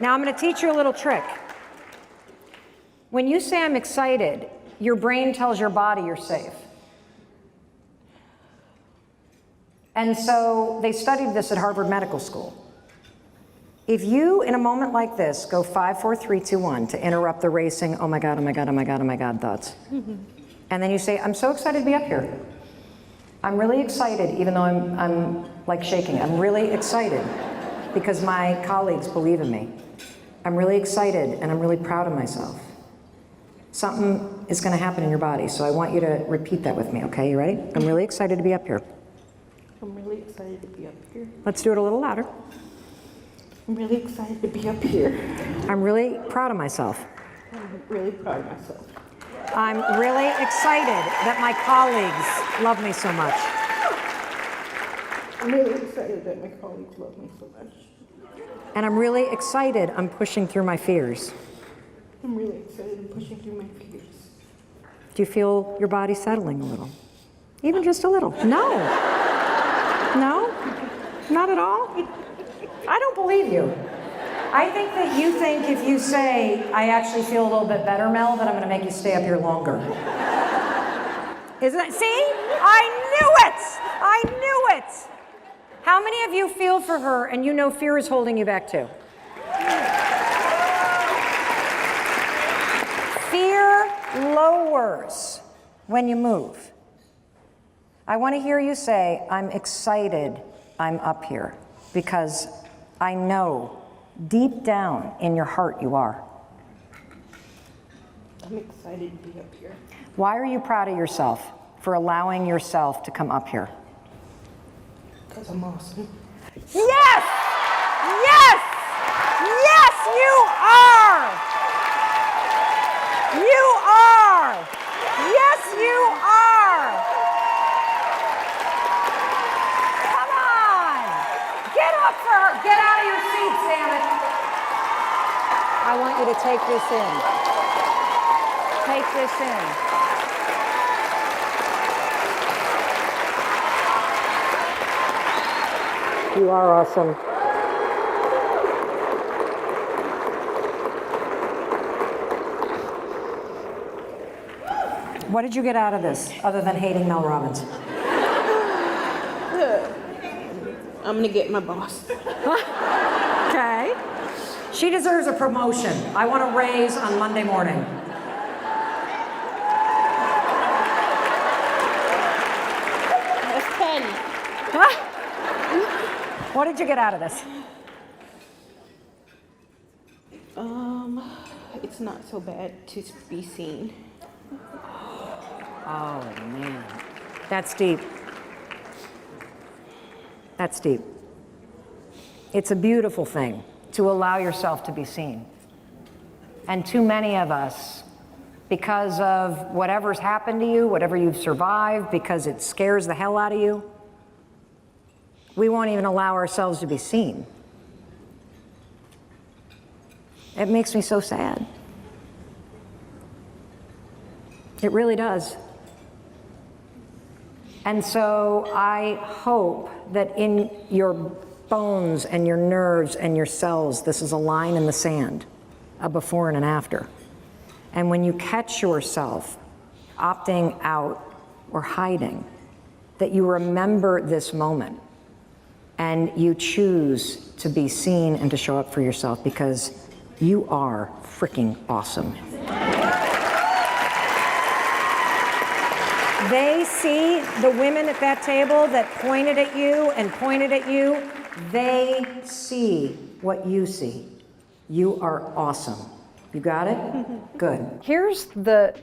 Now I'm going to teach you a little trick. When you say I'm excited, your brain tells your body you're safe. And so they studied this at Harvard Medical School. If you, in a moment like this, go 5, 4, 3, 2, 1 to interrupt the racing, oh my God, oh my God, oh my God, oh my God thoughts. And then you say, I'm so excited to be up here. I'm really excited, even though I'm like shaking. I'm really excited because my colleagues believe in me. I'm really excited and I'm really proud of myself. Something is going to happen in your body, so I want you to repeat that with me, okay? You ready? I'm really excited to be up here. I'm really excited to be up here. Let's do it a little louder. I'm really excited to be up here. I'm really proud of myself. I'm really proud of myself. I'm really excited that my colleagues love me so much. I'm really excited that my colleagues love me so much. And I'm really excited I'm pushing through my fears. I'm really excited I'm pushing through my fears. Do you feel your body settling a little? Even just a little? No. No? Not at all? I don't believe you. I think that you think if you say, I actually feel a little bit better, Mel, that I'm going to make you stay up here longer. Isn't it? See? I knew it! I knew it! How many of you feel for her and you know fear is holding you back too? Fear lowers when you move. I want to hear you say, I'm excited I'm up here, because I know deep down in your heart you are. I'm excited to be up here. Why are you proud of yourself for allowing yourself to come up here? Because I'm awesome. Yes! Yes! Yes, you are! You are! Yes, you are! Come on! Get up for her! Get out of your seats, damn it! I want you to take this in. Take this in. You are awesome. What did you get out of this, other than hating Mel Robbins? I'm gonna get my boss. Okay. She deserves a promotion. I want a raise on Monday morning. That's 10. What did you get out of this? It's not so bad to be seen. Oh, man. That's deep. That's deep. It's a beautiful thing to allow yourself to be seen. And too many of us, because of whatever's happened to you, whatever you've survived, because it scares the hell out of you, we won't even allow ourselves to be seen. It makes me so sad. It really does. And so I hope that in your bones and your nerves and your cells, this is a line in the sand, a before and an after. And when you catch yourself opting out or hiding, that you remember this moment and you choose to be seen and to show up for yourself, because you are freaking awesome. They see the women at that table that pointed at you and pointed at you. They see what you see. You are awesome. You got it? Good. Here's the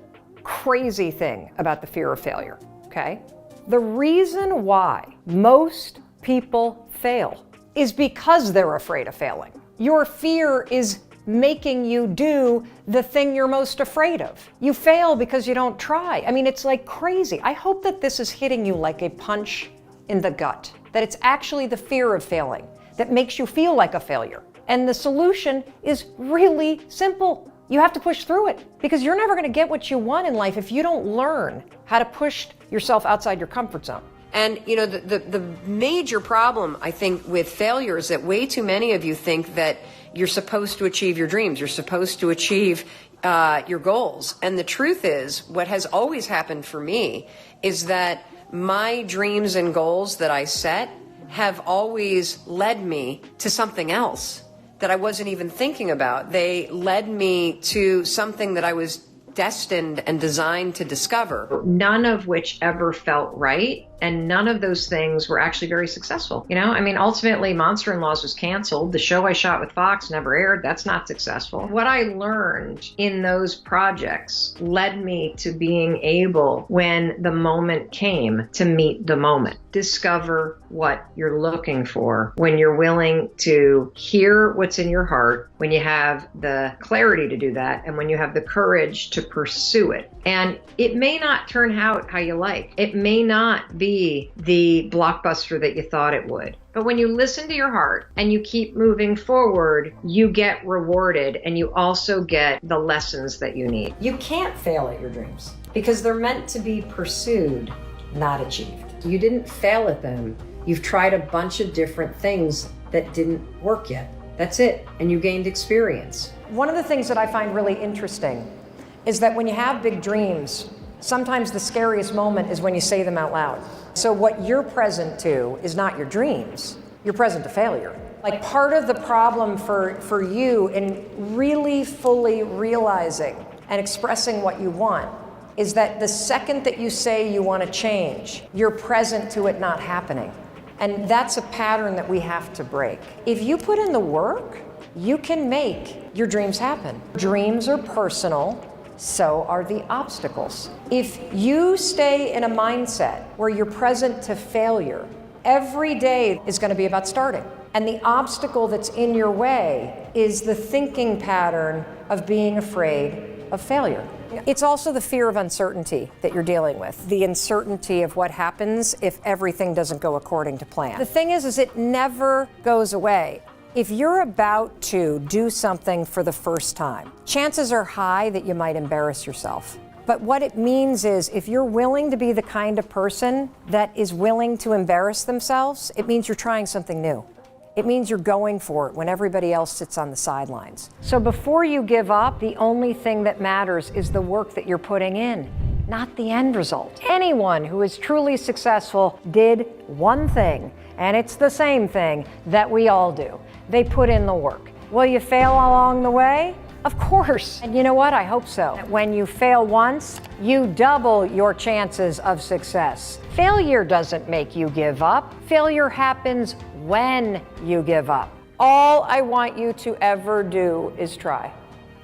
crazy thing about the fear of failure, okay? The reason why most people fail is because they're afraid of failing. Your fear is making you do the thing you're most afraid of. You fail because you don't try. I mean, it's like crazy. I hope that this is hitting you like a punch in the gut, that it's actually the fear of failing that makes you feel like a failure. And the solution is really simple. You have to push through it, because you're never going to get what you want in life if you don't learn how to push yourself outside your comfort zone. And, you know, the major problem, I think, with failure is that way too many of you think that you're supposed to achieve your dreams. You're supposed to achieve your goals. And the truth is, what has always happened for me is that my dreams and goals that I set have always led me to something else that I wasn't even thinking about. They led me to something that I was destined and designed to discover. None of which ever felt right, and none of those things were actually very successful. You know, I mean, ultimately, Monster-in-Laws was canceled. The show I shot with Fox never aired. That's not successful. What I learned in those projects led me to being able, when the moment came, to meet the moment. Discover what you're looking for when you're willing to hear what's in your heart, when you have the clarity to do that, and when you have the courage to pursue it. And it may not turn out how you like. It may not be the blockbuster that you thought it would. But when you listen to your heart and you keep moving forward, you get rewarded, and you also get the lessons that you need. You can't fail at your dreams because they're meant to be pursued, not achieved. You didn't fail at them. You've tried a bunch of different things that didn't work yet. That's it. And you gained experience. One of the things that I find really interesting is that when you have big dreams, sometimes the scariest moment is when you say them out loud. So what you're present to is not your dreams. You're present to failure. Like, part of the problem for you in really fully realizing and expressing what you want is that the second that you say you want to change, you're present to it not happening. And that's a pattern that we have to break. If you put in the work, you can make your dreams happen. Dreams are personal. So are the obstacles. If you stay in a mindset where you're present to failure, every day is going to be about starting. And the obstacle that's in your way is the thinking pattern of being afraid of failure. It's also the fear of uncertainty that you're dealing with, the uncertainty of what happens if everything doesn't go according to plan. The thing is it never goes away. If you're about to do something for the first time, chances are high that you might embarrass yourself. But what it means is, if you're willing to be the kind of person that is willing to embarrass themselves, it means you're trying something new. It means you're going for it when everybody else sits on the sidelines. So before you give up, the only thing that matters is the work that you're putting in, not the end result. Anyone who is truly successful did one thing, and it's the same thing that we all do. They put in the work. Will you fail along the way? Of course. And you know what? I hope so. When you fail once, you double your chances of success. Failure doesn't make you give up. Failure happens when you give up. All I want you to ever do is try.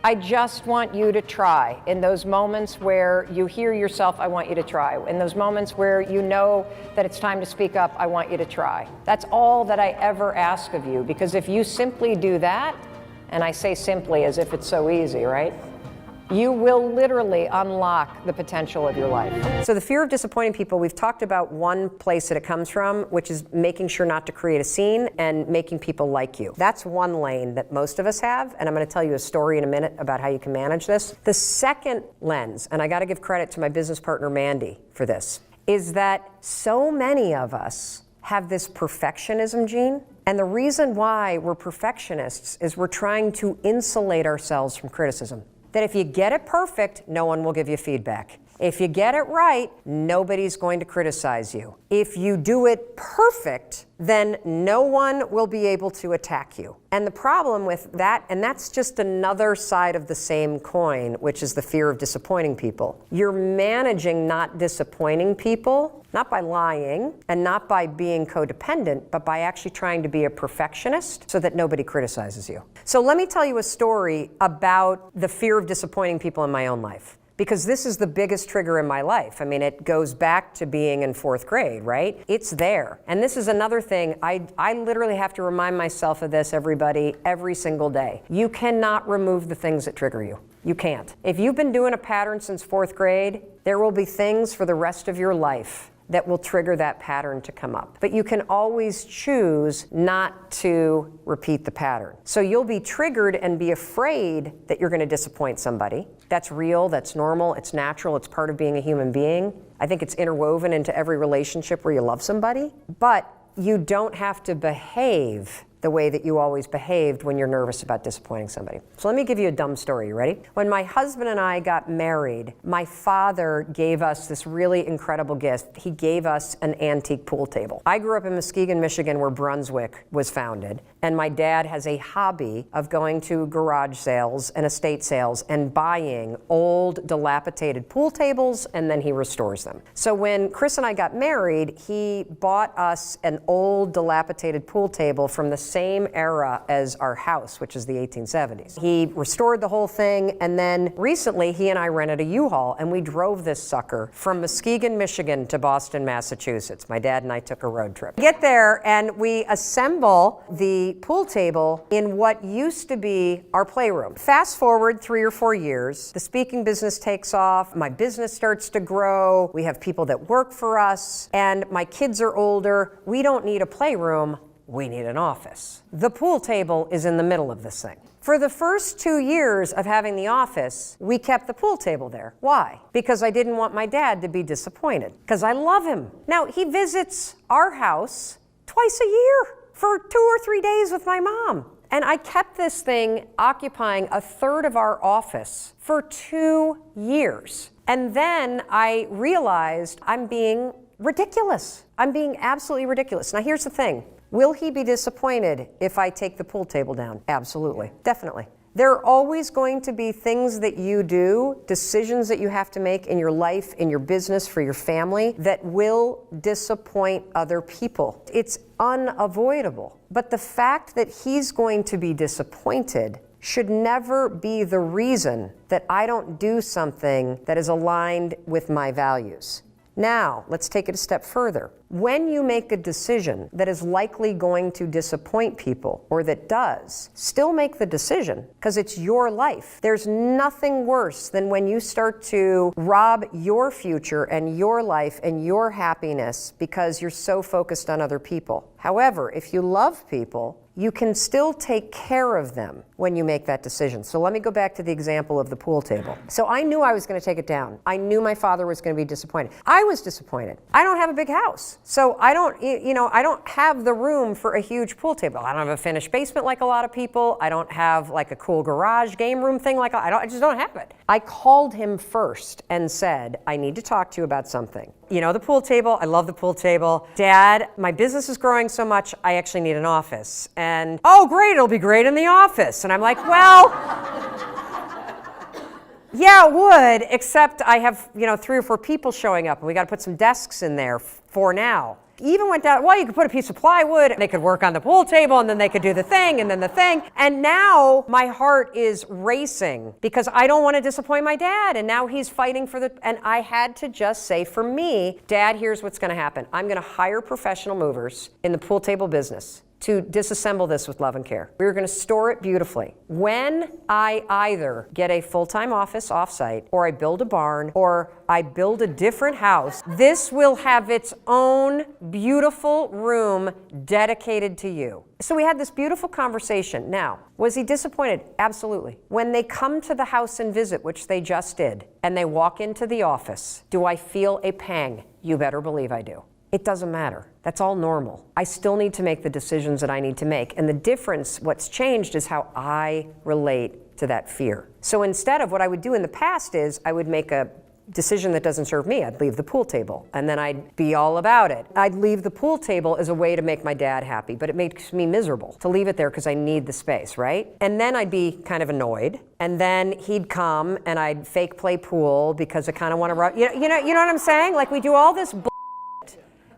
I just want you to try. In those moments where you hear yourself, I want you to try. In those moments where you know that it's time to speak up, I want you to try. That's all that I ever ask of you, because if you simply do that, and I say simply as if it's so easy, right? You will literally unlock the potential of your life. So the fear of disappointing people, we've talked about one place that it comes from, which is making sure not to create a scene and making people like you. That's one lane that most of us have, and I'm going to tell you a story in a minute about how you can manage this. The second lens, and I got to give credit to my business partner Mandy for this, is that so many of us have this perfectionism gene. And the reason why we're perfectionists is we're trying to insulate ourselves from criticism. That if you get it perfect, no one will give you feedback. If you get it right, nobody's going to criticize you. If you do it perfect, then no one will be able to attack you. And the problem with that, and that's just another side of the same coin, which is the fear of disappointing people. You're managing not disappointing people, not by lying and not by being codependent, but by actually trying to be a perfectionist so that nobody criticizes you. So let me tell you a story about the fear of disappointing people in my own life. Because this is the biggest trigger in my life. I mean, it goes back to being in 4th grade, right? It's there. And this is another thing, I literally have to remind myself of this, everybody, every single day. You cannot remove the things that trigger you. You can't. If you've been doing a pattern since 4th grade, there will be things for the rest of your life that will trigger that pattern to come up. But you can always choose not to repeat the pattern. So you'll be triggered and be afraid that you're going to disappoint somebody. That's real, that's normal, it's natural, it's part of being a human being. I think it's interwoven into every relationship where you love somebody. But you don't have to behave the way that you always behaved when you're nervous about disappointing somebody. So let me give you a dumb story. You ready? When my husband and I got married, my father gave us this really incredible gift. He gave us an antique pool table. I grew up in Muskegon, Michigan, where Brunswick was founded, and my dad has a hobby of going to garage sales and estate sales and buying old, dilapidated pool tables, and then he restores them. So when Chris and I got married, he bought us an old, dilapidated pool table from the same era as our house, which is the 1870s. He restored the whole thing, and then recently he and I rented a U-Haul, and we drove this sucker from Muskegon, Michigan to Boston, Massachusetts. My dad and I took a road trip. We get there, and we assemble the pool table in what used to be our playroom. Fast forward 3 or 4 years, the speaking business takes off, my business starts to grow, we have people that work for us, and my kids are older. We don't need a playroom, we need an office. The pool table is in the middle of this thing. For the first 2 years of having the office, we kept the pool table there. Why? Because I didn't want my dad to be disappointed, because I love him. Now, he visits our house twice a year for 2 or 3 days with my mom. And I kept this thing occupying a third of our office for 2 years. And then I realized I'm being ridiculous. I'm being absolutely ridiculous. Now here's the thing. Will he be disappointed if I take the pool table down? Absolutely. Definitely. There are always going to be things that you do, decisions that you have to make in your life, in your business, for your family, that will disappoint other people. It's unavoidable. But the fact that he's going to be disappointed should never be the reason that I don't do something that is aligned with my values. Now, let's take it a step further. When you make a decision that is likely going to disappoint people, or that does, still make the decision, because it's your life. There's nothing worse than when you start to rob your future and your life and your happiness because you're so focused on other people. However, if you love people, you can still take care of them when you make that decision. So let me go back to the example of the pool table. So I knew I was going to take it down. I knew my father was going to be disappointed. I was disappointed. I don't have a big house. So I don't have the room for a huge pool table. I don't have a finished basement like a lot of people. I don't have like a cool garage game room thing I just don't have it. I called him first and said, I need to talk to you about something. You know, the pool table, I love the pool table. Dad, my business is growing so much, I actually need an office. And, oh great, it'll be great in the office. And I'm like, well, yeah, it would, except I have, 3 or 4 people showing up, and we got to put some desks in there for now. Even went down, well, you could put a piece of plywood, and they could work on the pool table, and then they could do the thing, and then the thing. And now my heart is racing because I don't want to disappoint my dad, and now he's fighting and I had to just say, for me, Dad, here's what's going to happen. I'm going to hire professional movers in the pool table business to disassemble this with love and care. We're going to store it beautifully. When I either get a full-time office off-site, or I build a barn, or I build a different house, this will have its own beautiful room dedicated to you. So we had this beautiful conversation. Now, was he disappointed? Absolutely. When they come to the house and visit, which they just did, and they walk into the office, do I feel a pang? You better believe I do. It doesn't matter. That's all normal. I still need to make the decisions that I need to make. And the difference, what's changed, is how I relate to that fear. So instead of what I would do in the past is I would make a decision that doesn't serve me. I'd leave the pool table, and then I'd be all about it. I'd leave the pool table as a way to make my dad happy, but it makes me miserable to leave it there because I need the space, right? And then I'd be kind of annoyed, and then he'd come and I'd fake play pool because I kind of want to, you know what I'm saying? Like, we do all this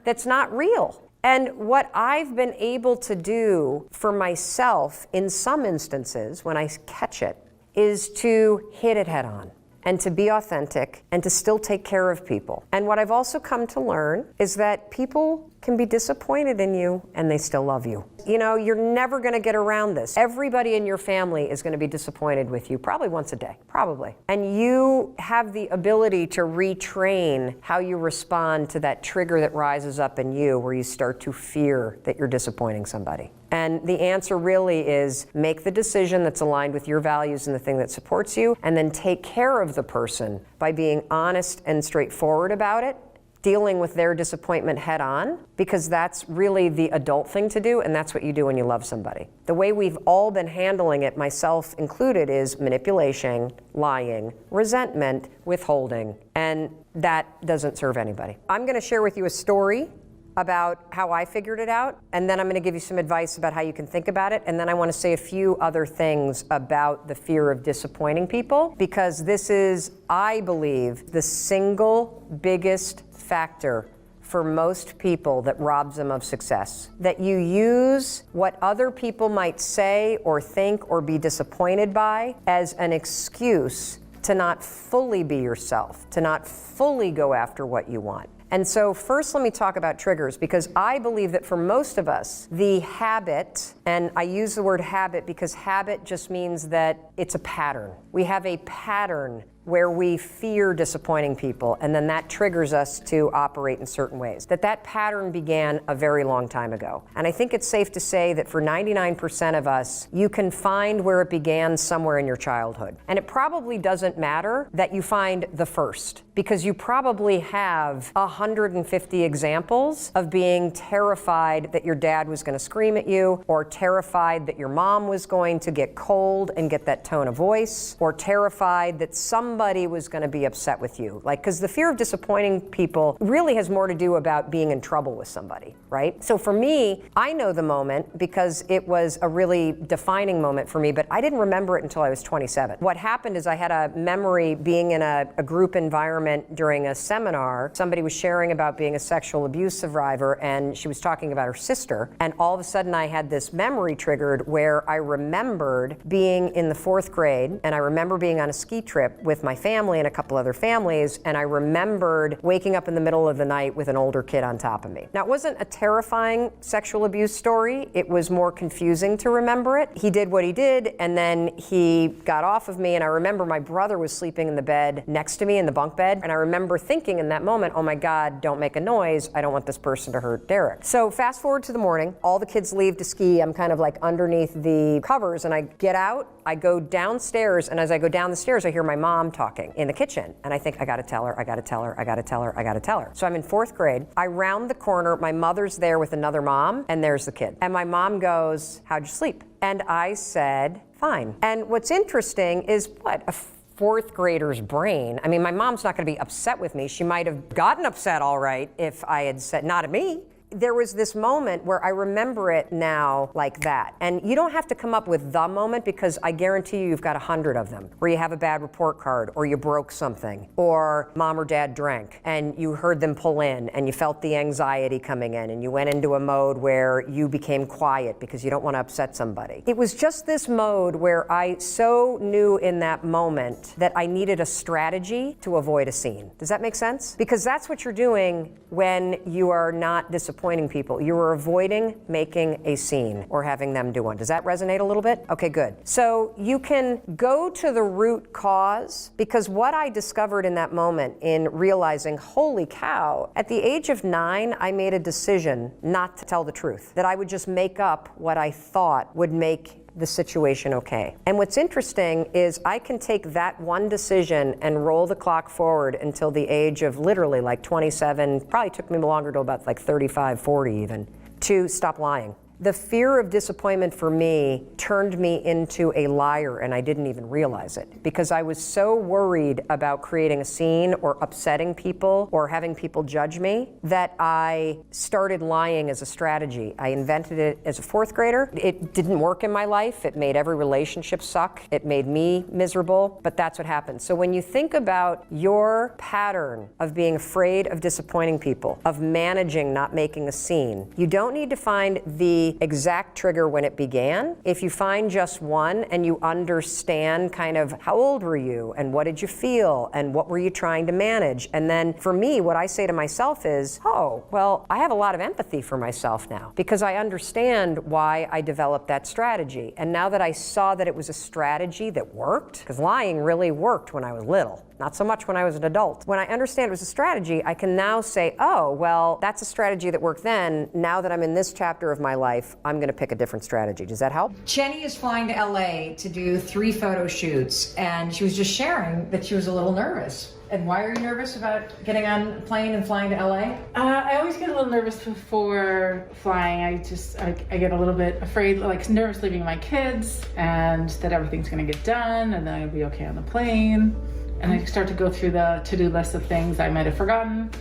that's not real. And what I've been able to do for myself in some instances when I catch it is to hit it head on and to be authentic and to still take care of people. And what I've also come to learn is that people can be disappointed in you and they still love you. You're never going to get around this. Everybody in your family is going to be disappointed with you probably once a day, probably. And you have the ability to retrain how you respond to that trigger that rises up in you where you start to fear that you're disappointing somebody. And the answer really is make the decision that's aligned with your values and the thing that supports you, and then take care of the person by being honest and straightforward about it, dealing with their disappointment head on, because that's really the adult thing to do, and that's what you do when you love somebody. The way we've all been handling it, myself included, is manipulation, lying, resentment, withholding, and that doesn't serve anybody. I'm going to share with you a story about how I figured it out, and then I'm going to give you some advice about how you can think about it, and then I want to say a few other things about the fear of disappointing people, because this is, I believe, the single biggest factor for most people that robs them of success. That you use what other people might say or think or be disappointed by as an excuse to not fully be yourself, to not fully go after what you want. And so first let me talk about triggers, because I believe that for most of us, the habit, and I use the word habit because habit just means that it's a pattern. We have a pattern where we fear disappointing people, and then that triggers us to operate in certain ways. That pattern began a very long time ago. And I think it's safe to say that for 99% of us, you can find where it began somewhere in your childhood. And it probably doesn't matter that you find the first, because you probably have 150 examples of being terrified that your dad was going to scream at you, or terrified that your mom was going to get cold and get that tone of voice, or terrified that somebody was going to be upset with you. Like, because the fear of disappointing people really has more to do about being in trouble with somebody, right? So for me, I know the moment because it was a really defining moment for me, but I didn't remember it until I was 27. What happened is I had a memory being in a group environment during a seminar. Somebody was sharing about being a sexual abuse survivor, and she was talking about her sister, and all of a sudden I had this memory triggered where I remembered being in the 4th grade, and I remember being on a ski trip with my family and a couple other families, and I remembered waking up in the middle of the night with an older kid on top of me. Now, it wasn't a terrifying sexual abuse story. It was more confusing to remember it. He did what he did, and then he got off of me, and I remember my brother was sleeping in the bed next to me in the bunk bed, and I remember thinking in that moment, oh my God, don't make a noise. I don't want this person to hurt Derek. So fast forward to the morning, all the kids leave to ski. I'm kind of like underneath the covers, and I get out, I go downstairs, and as I go down the stairs, I hear my mom talking in the kitchen. And I think, I gotta tell her, I gotta tell her, I gotta tell her, I gotta tell her. So I'm in 4th grade. I round the corner, my mother's there with another mom, and there's the kid. And my mom goes, how'd you sleep? And I said, fine. And what's interesting is what? A 4th grader's brain. I mean, my mom's not gonna be upset with me. She might have gotten upset all right if I had said, not at me. There was this moment where I remember it now like that. And you don't have to come up with the moment, because I guarantee you've got 100 of them, where you have a bad report card, or you broke something, or mom or dad drank and you heard them pull in and you felt the anxiety coming in and you went into a mode where you became quiet because you don't want to upset somebody. It was just this mode where I so knew in that moment that I needed a strategy to avoid a scene. Does that make sense? Because that's what you're doing when you are not disappointing people. You are avoiding making a scene or having them do one. Does that resonate a little bit? Okay, good. So you can go to the root cause, because what I discovered in that moment in realizing, holy cow, at the age of 9, I made a decision not to tell the truth, that I would just make up what I thought would make the situation okay. And what's interesting is I can take that one decision and roll the clock forward until the age of literally like 27, probably took me longer till about like 35, 40 even, to stop lying. The fear of disappointment for me turned me into a liar, and I didn't even realize it, because I was so worried about creating a scene or upsetting people or having people judge me that I started lying as a strategy. I invented it as a 4th grader. It didn't work in my life. It made every relationship suck. It made me miserable, but that's what happened. So when you think about your pattern of being afraid of disappointing people, of managing not making a scene, you don't need to find the exact trigger when it began. If you find just one and you understand kind of how old were you and what did you feel and what were you trying to manage, and then for me, what I say to myself is, oh, well, I have a lot of empathy for myself now because I understand why I developed that strategy. And now that I saw that it was a strategy that worked, because lying really worked when I was little. Not so much when I was an adult. When I understand it was a strategy, I can now say, oh, well, that's a strategy that worked then. Now that I'm in this chapter of my life, I'm going to pick a different strategy. Does that help? Jenny is flying to LA to do 3 photo shoots, and she was just sharing that she was a little nervous. And why are you nervous about getting on a plane and flying to LA? I always get a little nervous before flying. I get a little bit afraid, like nervous leaving my kids and that everything's gonna get done and then I'll be okay on the plane. And I start to go through the to-do list of things I might have forgotten.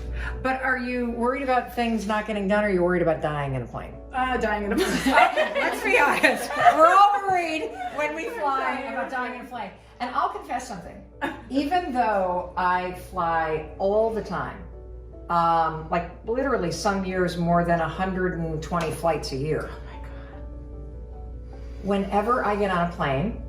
But are you worried about things not getting done, or are you worried about dying in a plane? Dying in a plane. Let's be honest. We're all worried when we fly about dying in a plane. And I'll confess something. Even though I fly all the time, like literally some years more than 120 flights a year. Oh my God. Whenever I get on a plane,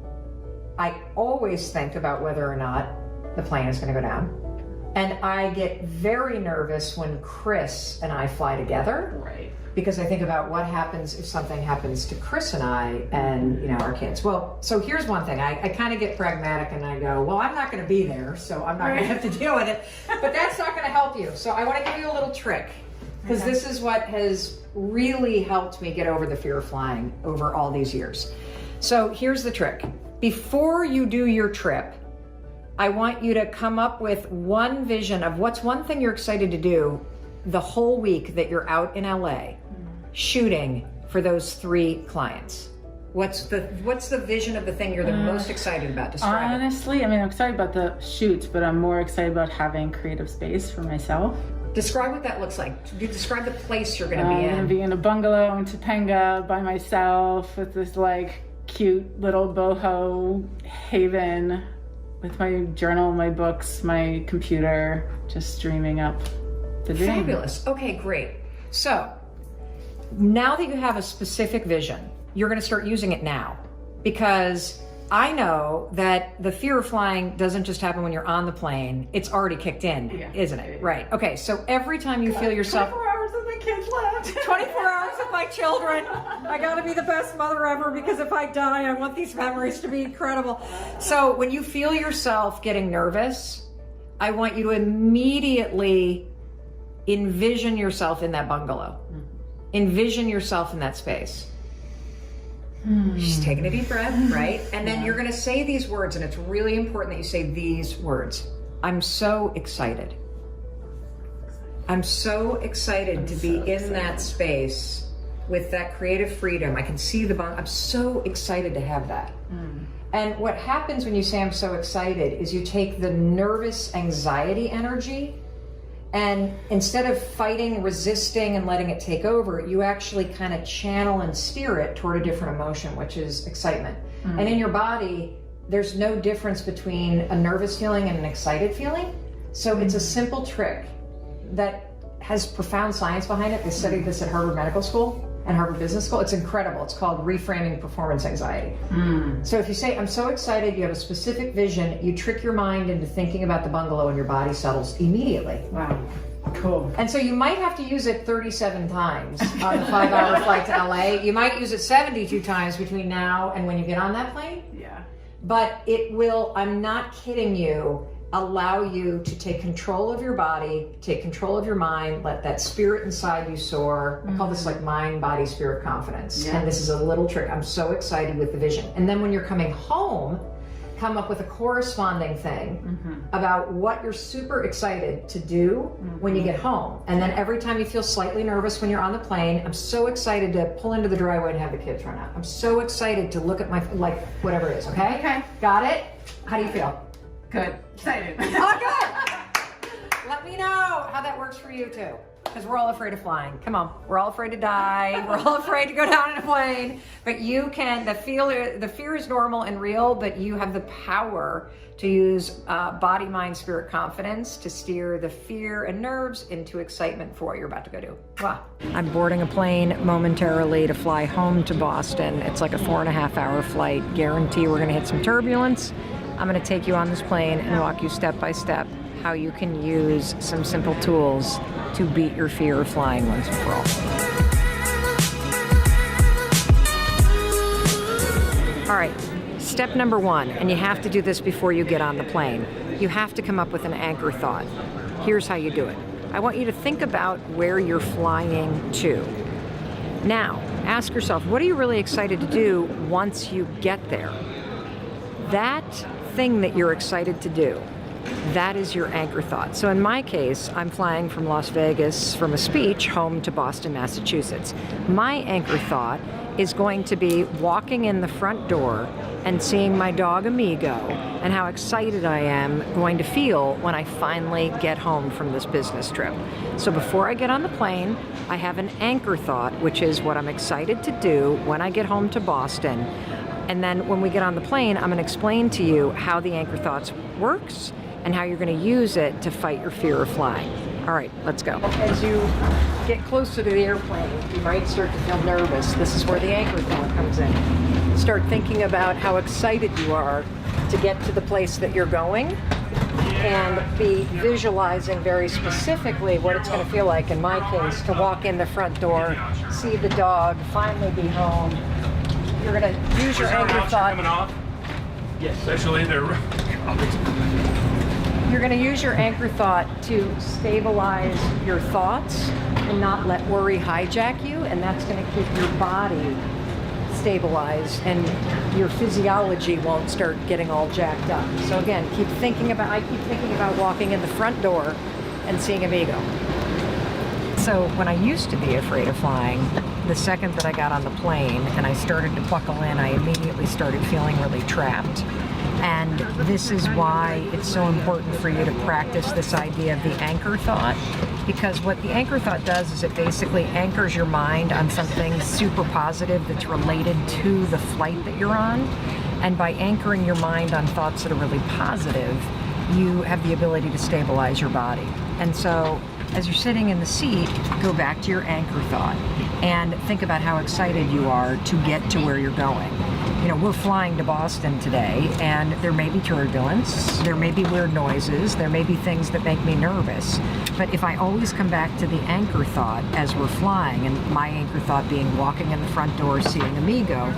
I always think about whether or not the plane is going to go down. And I get very nervous when Chris and I fly together. Right. Because I think about what happens if something happens to Chris and I and, you know, our kids. Well, so here's one thing. I kind of get pragmatic and I go, well, I'm not going to be there, so I'm not going to have to deal with it. But that's not going to help you. So I want to give you a little trick, because this is what has really helped me get over the fear of flying over all these years. So here's the trick. Before you do your trip, I want you to come up with one vision of what's one thing you're excited to do the whole week that you're out in LA shooting for those 3 clients. What's the vision of the thing you're the most excited about? Describe it. Honestly, I mean, I'm excited about the shoots, but I'm more excited about having creative space for myself. Describe what that looks like. Describe the place you're going to be I'm in. going to be in a bungalow in Topanga by myself with this like cute little boho haven with my journal, my books, my computer, just dreaming up the dream. Fabulous. Okay, great. So now that you have a specific vision, you're going to start using it now, because I know that the fear of flying doesn't just happen when you're on the plane. It's already kicked in, isn't it? Right. Okay. So every time you feel yourself... 24 hours with my kids left. 24 hours with my children. I got to be the best mother ever, because if I die, I want these memories to be incredible. So when you feel yourself getting nervous, I want you to immediately envision yourself in that bungalow. Envision yourself in that space. Just taking a deep breath, right? And then you're going to say these words, and it's really important that you say these words. I'm so excited. I'm so excited to be in that space with that creative freedom. I can see the bunk. I'm so excited to have that. And what happens when you say I'm so excited is you take the nervous anxiety energy, and instead of fighting, resisting, and letting it take over, you actually kind of channel and steer it toward a different emotion, which is excitement. And in your body, there's no difference between a nervous feeling and an excited feeling. So it's a simple trick that has profound science behind it. They studied this at Harvard Medical School and Harvard Business School. It's incredible. It's called reframing performance anxiety. So if you say, I'm so excited, you have a specific vision, you trick your mind into thinking about the bungalow, and your body settles immediately. Wow. Cool. And so you might have to use it 37 times on the 5-hour flight to LA. You might use it 72 times between now and when you get on that plane. Yeah. But it will, I'm not kidding you, allow you to take control of your body, take control of your mind, let that spirit inside you soar. I call this like mind, body, spirit confidence. Yeah. And this is a little trick. I'm so excited with the vision. And then when you're coming home, come up with a corresponding thing about what you're super excited to do when you get home. And then every time you feel slightly nervous when you're on the plane, I'm so excited to pull into the driveway and have the kids run out. I'm so excited to look at my, like, whatever it is, okay? Okay. Got it? How do you feel? Good. Excited. Oh, good. Let me know how that works for you too. Because we're all afraid of flying. Come on, we're all afraid to die. We're all afraid to go down in a plane. But you can, the fear is normal and real, but you have the power to use body, mind, spirit, confidence to steer the fear and nerves into excitement for what you're about to go do. Wow. I'm boarding a plane momentarily to fly home to Boston. It's like a 4.5-hour flight. Guarantee we're gonna hit some turbulence. I'm going to take you on this plane and walk you step by step how you can use some simple tools to beat your fear of flying once and for all. All right, Step number one, and you have to do this before you get on the plane, you have to come up with an anchor thought. Here's how you do it. I want you to think about where you're flying to. Now, ask yourself, what are you really excited to do once you get there? That thing that you're excited to do, that is your anchor thought. So in my case, I'm flying from Las Vegas from a speech home to Boston, Massachusetts. My anchor thought is going to be walking in the front door and seeing my dog Amigo and how excited I am going to feel when I finally get home from this business trip. So before I get on the plane, I have an anchor thought, which is what I'm excited to do when I get home to Boston. And then when we get on the plane, I'm going to explain to you how the anchor thoughts works and how you're going to use it to fight your fear of flying. All right, let's go. As you get closer to the airplane, you might start to feel nervous. This is where the anchor thought comes in. Start thinking about how excited you are to get to the place that you're going and be visualizing very specifically what it's going to feel like, in my case, to walk in the front door, see the dog, finally be home. You're going to use your anchor thought. Coming off? Yes. Especially they're. You're going to use your anchor thought to stabilize your thoughts and not let worry hijack you, and that's going to keep your body stabilized and your physiology won't start getting all jacked up. So again, I keep thinking about walking in the front door and seeing Amigo. So when I used to be afraid of flying, the second that I got on the plane and I started to buckle in, I immediately started feeling really trapped. And this is why it's so important for you to practice this idea of the anchor thought, because what the anchor thought does is it basically anchors your mind on something super positive that's related to the flight that you're on. And by anchoring your mind on thoughts that are really positive, you have the ability to stabilize your body. And so as you're sitting in the seat, go back to your anchor thought and think about how excited you are to get to where you're going. You know, we're flying to Boston today, and there may be turbulence, there may be weird noises, there may be things that make me nervous. But if I always come back to the anchor thought as we're flying, and my anchor thought being walking in the front door, seeing Amigo,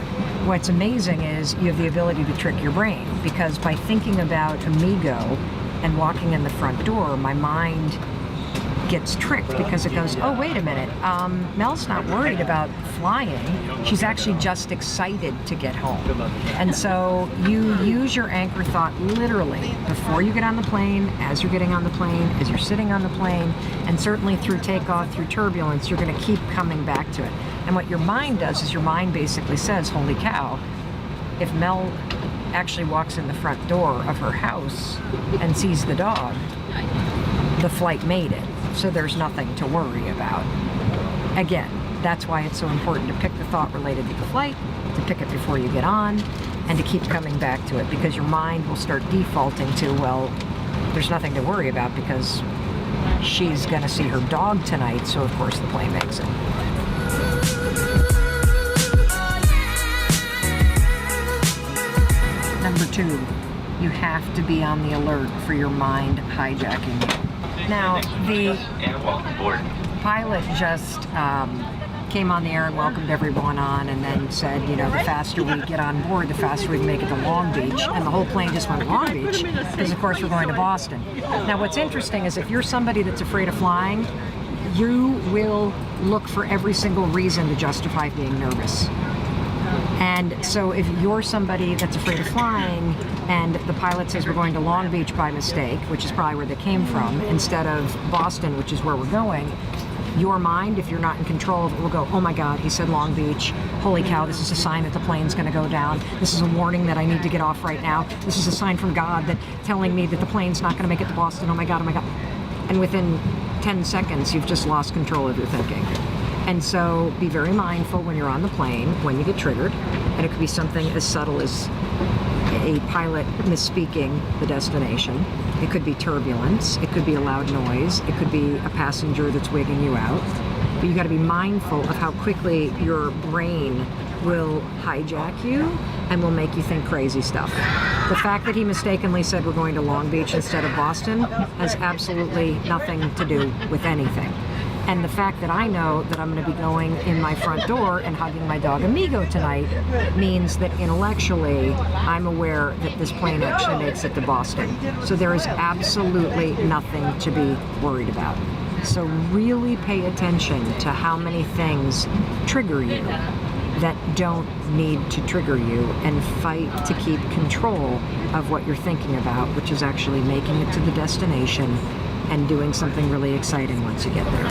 what's amazing is you have the ability to trick your brain, because by thinking about Amigo and walking in the front door, my mind gets tricked because it goes, oh, wait a minute, Mel's not worried about flying. She's actually just excited to get home. And so you use your anchor thought literally before you get on the plane, as you're getting on the plane, as you're sitting on the plane, and certainly through takeoff, through turbulence, you're going to keep coming back to it. And what your mind does is your mind basically says, holy cow, if Mel actually walks in the front door of her house and sees the dog, the flight made it. So there's nothing to worry about. Again, that's why it's so important to pick the thought related to the flight, to pick it before you get on, and to keep coming back to it, because your mind will start defaulting to, well, there's nothing to worry about because she's going to see her dog tonight, so of course the plane makes it. Number 2, you have to be on the alert for your mind hijacking you. Now, the pilot just came on the air and welcomed everyone on, and then said, you know, the faster we get on board, the faster we can make it to Long Beach. And the whole plane just went to Long Beach because, of course, we're going to Boston. Now, what's interesting is if you're somebody that's afraid of flying, you will look for every single reason to justify being nervous. And so if you're somebody that's afraid of flying and the pilot says we're going to Long Beach by mistake, which is probably where they came from, instead of Boston, which is where we're going, your mind, if you're not in control of it, will go, oh my God, he said Long Beach. Holy cow, this is a sign that the plane's going to go down. This is a warning that I need to get off right now. This is a sign from God that telling me that the plane's not going to make it to Boston. Oh my God, oh my God. And within 10 seconds, you've just lost control of your thinking. And so be very mindful when you're on the plane, when you get triggered. And it could be something as subtle as a pilot misspeaking the destination. It could be turbulence. It could be a loud noise. It could be a passenger that's wigging you out. But you got to be mindful of how quickly your brain will hijack you and will make you think crazy stuff. The fact that he mistakenly said we're going to Long Beach instead of Boston has absolutely nothing to do with anything. And the fact that I know that I'm going to be going in my front door and hugging my dog Amigo tonight means that intellectually I'm aware that this plane actually makes it to Boston. So there is absolutely nothing to be worried about. So really pay attention to how many things trigger you that don't need to trigger you, and fight to keep control of what you're thinking about, which is actually making it to the destination and doing something really exciting once you get there.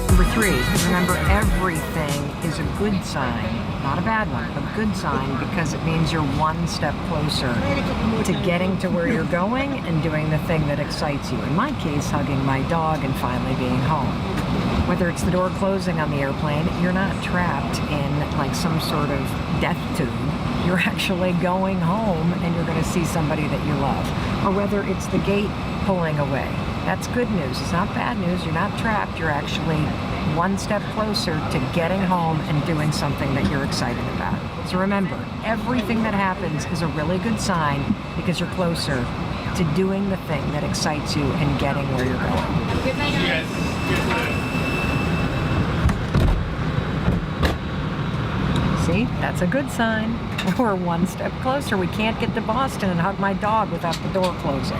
Number 3, remember everything is a good sign, not a bad one, a good sign, because it means you're one step closer to getting to where you're going and doing the thing that excites you. In my case, hugging my dog and finally being home. Whether it's the door closing on the airplane, you're not trapped in like some sort of death tube. You're actually going home and you're going to see somebody that you love. Or whether it's the gate pulling away. That's good news. It's not bad news. You're not trapped. You're actually one step closer to getting home and doing something that you're excited about. So remember, everything that happens is a really good sign because you're closer to doing the thing that excites you and getting where you're going. See you guys. See, that's a good sign. We're one step closer. We can't get to Boston and hug my dog without the door closing.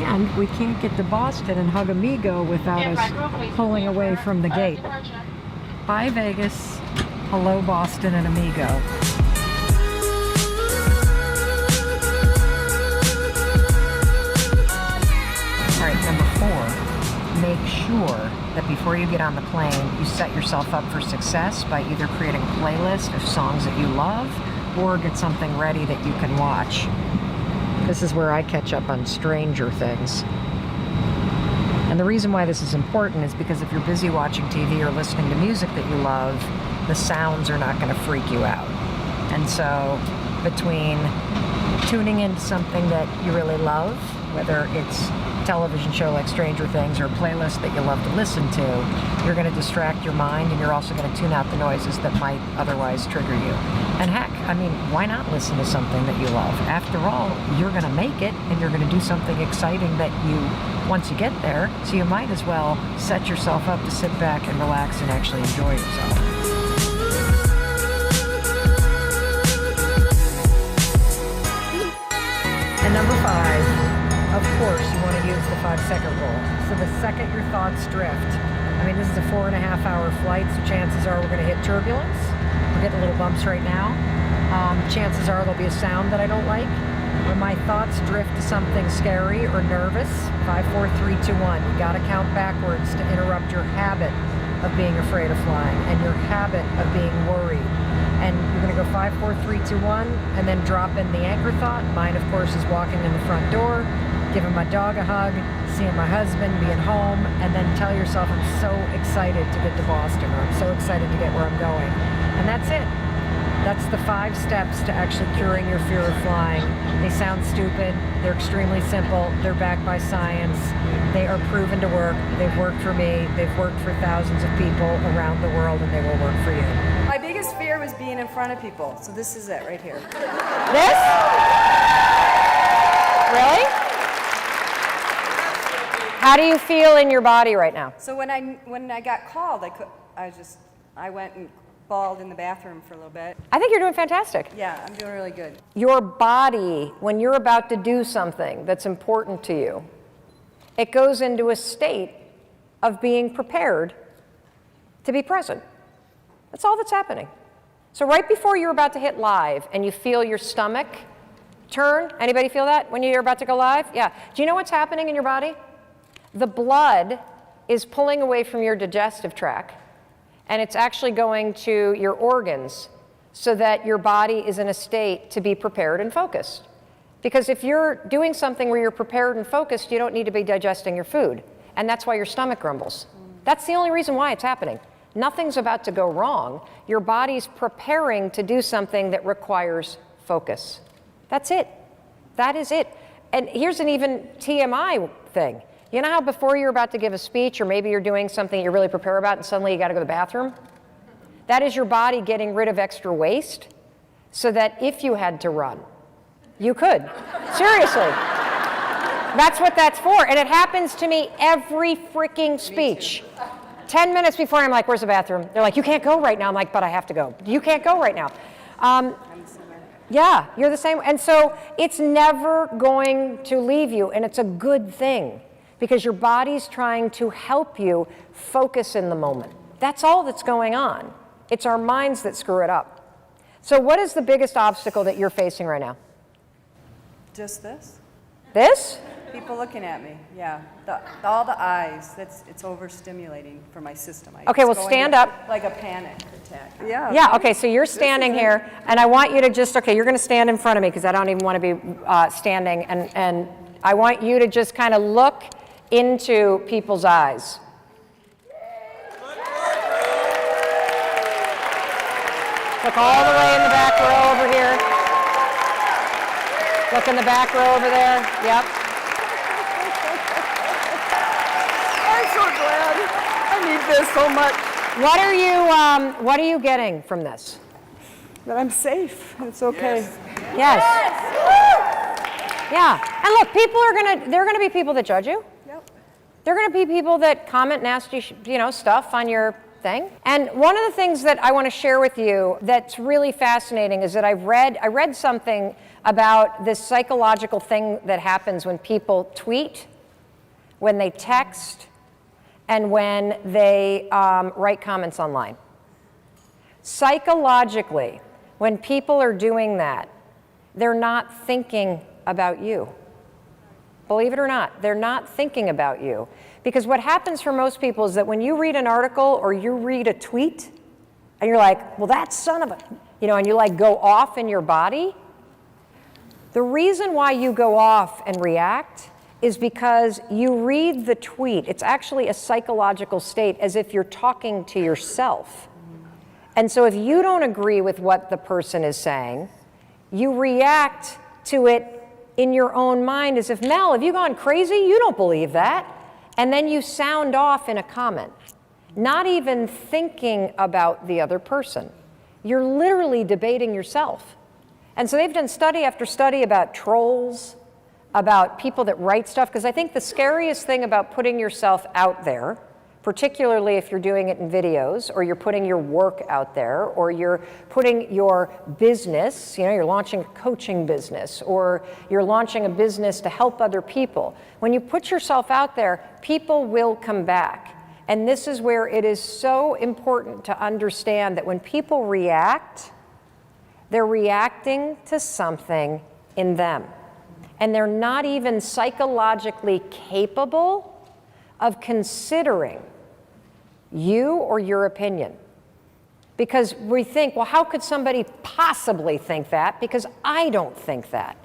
And we can't get to Boston and hug Amigo without us pulling away from the gate. Bye, Vegas. Hello, Boston and Amigo. All right, number 4, make sure that before you get on the plane, you set yourself up for success by either creating a playlist of songs that you love or get something ready that you can watch. This is where I catch up on Stranger Things. And the reason why this is important is because if you're busy watching TV or listening to music that you love, the sounds are not going to freak you out. And so between tuning into something that you really love, whether it's a television show like Stranger Things or a playlist that you love to listen to, you're going to distract your mind, and you're also going to tune out the noises that might otherwise trigger you. And heck, I mean, why not listen to something that you love? After all, you're going to make it, and you're going to do something exciting that you, once you get there, so you might as well set yourself up to sit back and relax and actually enjoy yourself. And number 5, of course, you want to use the 5-second rule. So the second your thoughts drift, I mean, this is a 4.5-hour flight, so chances are we're going to hit turbulence. We're getting little bumps right now. Chances are there'll be a sound that I don't like. When my thoughts drift to something scary or nervous, 5, 4, 3, 2, 1. You got to count backwards to interrupt your habit of being afraid of flying and your habit of being worried. And you're going to go 5, 4, 3, 2, 1, and then drop in the anchor thought. Mine, of course, is walking in the front door, giving my dog a hug, seeing my husband, being home, and then tell yourself, I'm so excited to get to Boston, or I'm so excited to get where I'm going. And that's it. That's the 5 steps to actually curing your fear of flying. They sound stupid. They're extremely simple. They're backed by science. They are proven to work. They've worked for me. They've worked for thousands of people around the world, and they will work for you. My biggest fear was being in front of people, so this is it right here. This? Really? How do you feel in your body right now? So when I got called, I went and bawled in the bathroom for a little bit. I think you're doing fantastic. Yeah, I'm doing really good. Your body, when you're about to do something that's important to you, it goes into a state of being prepared to be present. That's all that's happening. So right before you're about to hit live and you feel your stomach turn, anybody feel that when you're about to go live? Yeah. Do you know what's happening in your body? The blood is pulling away from your digestive tract, and it's actually going to your organs so that your body is in a state to be prepared and focused. Because if you're doing something where you're prepared and focused, you don't need to be digesting your food. And that's why your stomach grumbles. That's the only reason why it's happening. Nothing's about to go wrong. Your body's preparing to do something that requires focus. That's it. That is it. And here's an even TMI thing. You know how before you're about to give a speech, or maybe you're doing something you really prepare about and suddenly you got to go to the bathroom? That is your body getting rid of extra waste so that if you had to run, you could. Seriously. That's what that's for. And it happens to me every freaking speech. 10 minutes before, I'm like, where's the bathroom? They're like, you can't go right now. I'm like, but I have to go. You can't go right now. Yeah, you're the same. And so it's never going to leave you. And it's a good thing because your body's trying to help you focus in the moment. That's all that's going on. It's our minds that screw it up. So what is the biggest obstacle that you're facing right now? Just this? This? People looking at me, yeah. All the eyes, it's overstimulating for my system. Okay, well, It's going stand into, up. like a panic attack. Yeah. Yeah, okay, so you're standing here, and I want you to just, okay, you're going to stand in front of me because I don't even want to be standing, and I want you to just kind of look into people's eyes. Look all the way in the back row over here. Look in the back row over there. Yep. I'm so glad. I need this so much. What are you getting from this? That I'm safe. It's okay. Yes. Yeah. And look, there are gonna be people that judge you. Yep. There are gonna be people that comment nasty, stuff on your thing. And one of the things that I want to share with you that's really fascinating is that I read something about this psychological thing that happens when people tweet, when they text, and when they write comments online. Psychologically, when people are doing that, they're not thinking about you. Believe it or not, they're not thinking about you. Because what happens for most people is that when you read an article or you read a tweet, and you're like, well, that son of a, and you like go off in your body, the reason why you go off and react is because you read the tweet. It's actually a psychological state as if you're talking to yourself. And so if you don't agree with what the person is saying, you react to it in your own mind as if, Mel, have you gone crazy? You don't believe that. And then you sound off in a comment, not even thinking about the other person. You're literally debating yourself. And so they've done study after study about trolls, about people that write stuff, because I think the scariest thing about putting yourself out there, particularly if you're doing it in videos, or you're putting your work out there, or you're putting your business, you're launching a coaching business, or you're launching a business to help other people. When you put yourself out there, people will come back. And this is where it is so important to understand that when people react, they're reacting to something in them. And they're not even psychologically capable of considering you or your opinion. Because we think, well, how could somebody possibly think that? Because I don't think that.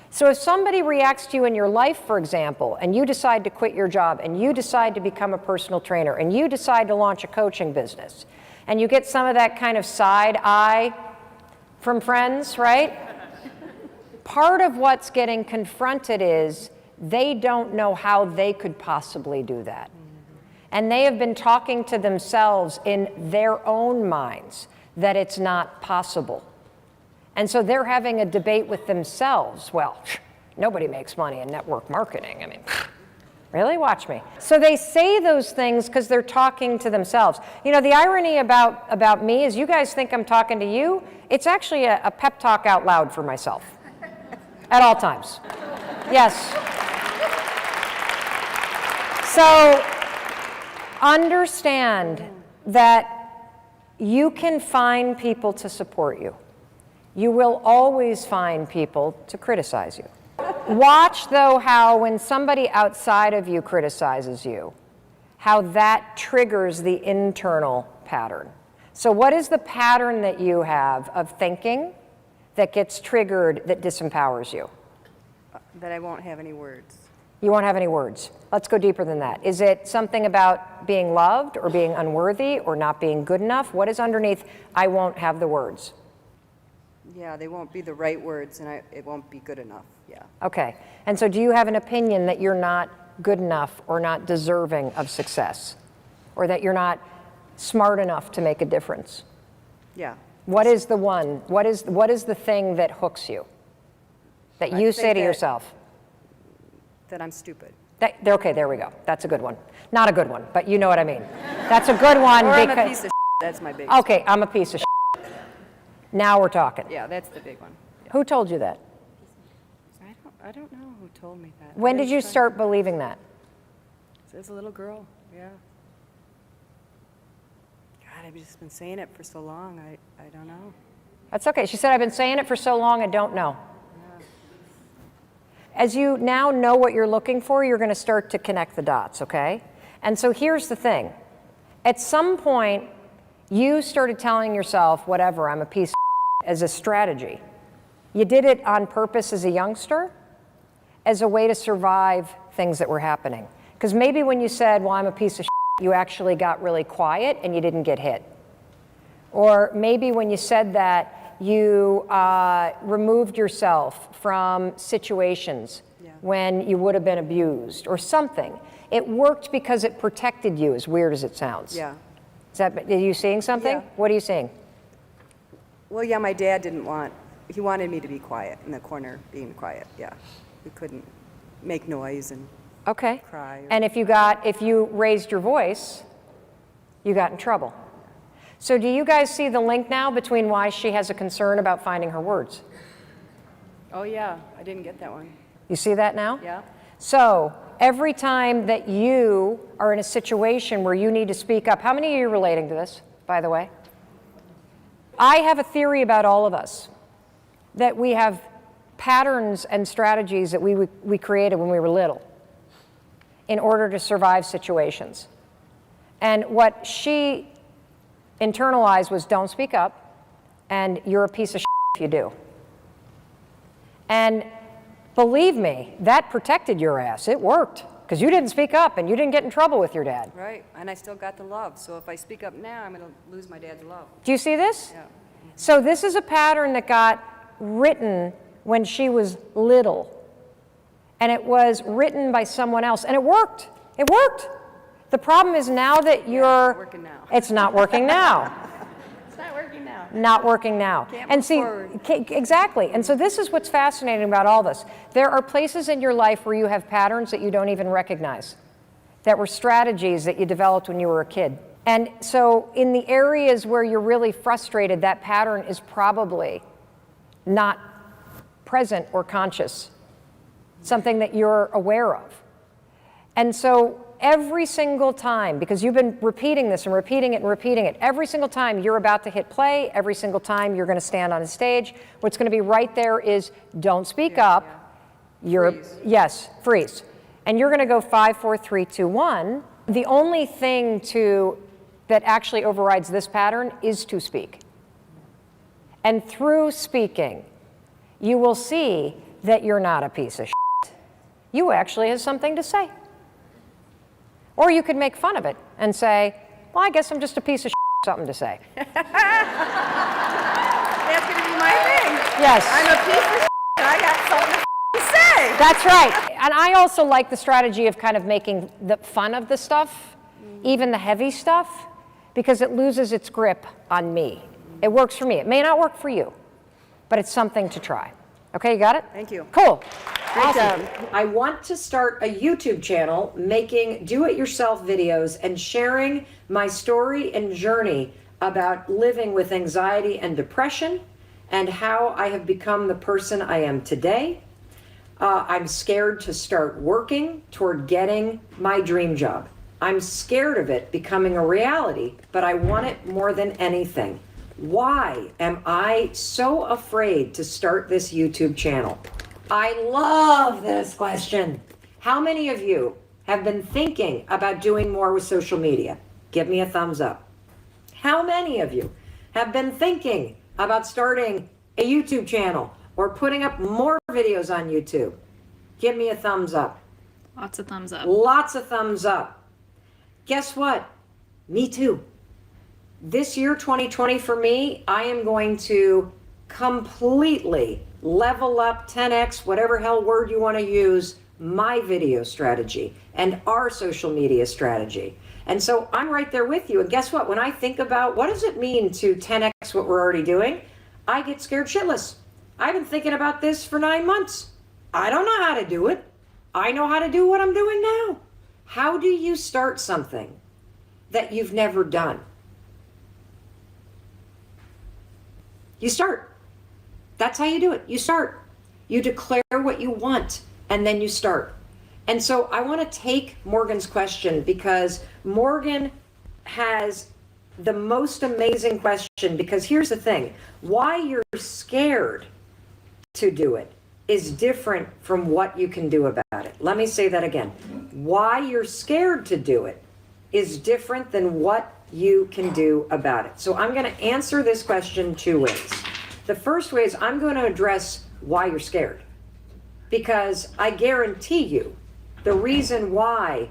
So if somebody reacts to you in your life, for example, and you decide to quit your job, and you decide to become a personal trainer, and you decide to launch a coaching business, and you get some of that kind of side eye from friends, right? Part of what's getting confronted is they don't know how they could possibly do that. And they have been talking to themselves in their own minds that it's not possible. And so they're having a debate with themselves. Well, nobody makes money in network marketing. I mean, really? Watch me. So they say those things because they're talking to themselves. The irony about me is you guys think I'm talking to you. It's actually a pep talk out loud for myself at all times. Yes. So understand that you can find people to support you. You will always find people to criticize you. Watch, though, how when somebody outside of you criticizes you, how that triggers the internal pattern. So what is the pattern that you have of thinking that gets triggered that disempowers you? That I won't have any words. You won't have any words. Let's go deeper than that. Is it something about being loved or being unworthy or not being good enough? What is underneath, I won't have the words? Yeah, they won't be the right words, and it won't be good enough, yeah. Okay. And so do you have an opinion that you're not good enough or not deserving of success? Or that you're not smart enough to make a difference? Yeah. What is the one? What is the thing that hooks you? That you say to yourself? That I'm stupid. Okay, there we go. That's a good one. Not a good one, but you know what I mean. That's a good one. Or I'm because, a piece of That's my biggest. Okay, I'm a piece of Now we're talking. Yeah, that's the big one. Yeah. Who told you that? I don't know who told me that. When did you start believing that? As a little girl, yeah. God, I've just been saying it for so long, I don't know. That's okay. She said, I've been saying it for so long, I don't know. Yeah. As you now know what you're looking for, you're going to start to connect the dots, okay? And so here's the thing. At some point, you started telling yourself, whatever, I'm a piece of as a strategy. You did it on purpose as a youngster, as a way to survive things that were happening. Because maybe when you said, well, I'm a piece of you actually got really quiet and you didn't get hit. Or maybe when you said that, you removed yourself from situations when you would have been abused or something. It worked because it protected you, as weird as it sounds. Yeah. Are you seeing something? Yeah. What are you seeing? Well, yeah, my dad he wanted me to be quiet, in the corner, being quiet, yeah. We couldn't make noise and Okay. cry. And if you raised your voice, you got in trouble. So do you guys see the link now between why she has a concern about finding her words? Oh, yeah, I didn't get that one. You see that now? Yeah. So every time that you are in a situation where you need to speak up, how many of you are relating to this, by the way? I have a theory about all of us, that we have patterns and strategies that we created when we were little in order to survive situations. And what she internalized was don't speak up, and you're a piece of shit if you do. And believe me, that protected your ass. It worked, because you didn't speak up and you didn't get in trouble with your dad. Right, and I still got the love, so if I speak up now, I'm going to lose my dad's love. Do you see this? Yeah. So this is a pattern that got written when she was little. And it was written by someone else, and it worked. It worked. The problem is now that you're... It's not working now. It's not working now. It's not working now. Not working now. Can't And move see, forward. exactly. And so this is what's fascinating about all this. There are places in your life where you have patterns that you don't even recognize, that were strategies that you developed when you were a kid. And so in the areas where you're really frustrated, that pattern is probably not present or conscious, something that you're aware of. And so every single time, because you've been repeating this and repeating it and repeating it, every single time you're about to hit play, every single time you're going to stand on a stage, what's going to be right there is don't speak up. Freeze. Yes, freeze. And you're going to go 5, 4, 3, 2, 1. The only thing that actually overrides this pattern is to speak. And through speaking, you will see that you're not a piece of shit. You actually have something to say. Or you could make fun of it and say, well, I guess I'm just a piece of shit, something to say. That's going to be my thing. Yes. I'm a piece of shit, and I got something to say. That's right. And I also like the strategy of kind of making the fun of the stuff, even the heavy stuff, because it loses its grip on me. It works for me. It may not work for you, but it's something to try. Okay, you got it? Thank you. Cool. Great job. I want to start a YouTube channel making do-it-yourself videos and sharing my story and journey about living with anxiety and depression and how I have become the person I am today. I'm scared to start working toward getting my dream job. I'm scared of it becoming a reality, but I want it more than anything. Why am I so afraid to start this YouTube channel? I love this question. How many of you have been thinking about doing more with social media? Give me a thumbs up. How many of you have been thinking about starting a YouTube channel or putting up more videos on YouTube? Give me a thumbs up. Lots of thumbs up. Lots of thumbs up. Guess what? Me too. This year, 2020, for me, I am going to completely level up, 10x, whatever hell word you want to use, my video strategy and our social media strategy. And so I'm right there with you. And guess what? When I think about what does it mean to 10x what we're already doing, I get scared shitless. I've been thinking about this for 9 months. I don't know how to do it. I know how to do what I'm doing now. How do you start something that you've never done? You start. That's how you do it. You start. You declare what you want, and then you start. And so I want to take Morgan's question, because Morgan has the most amazing question, because here's the thing. Why you're scared to do it is different from what you can do about it. Let me say that again. Why you're scared to do it is different than what you can do about it. So I'm going to answer this question two ways. The first way is I'm going to address why you're scared, because I guarantee you the reason why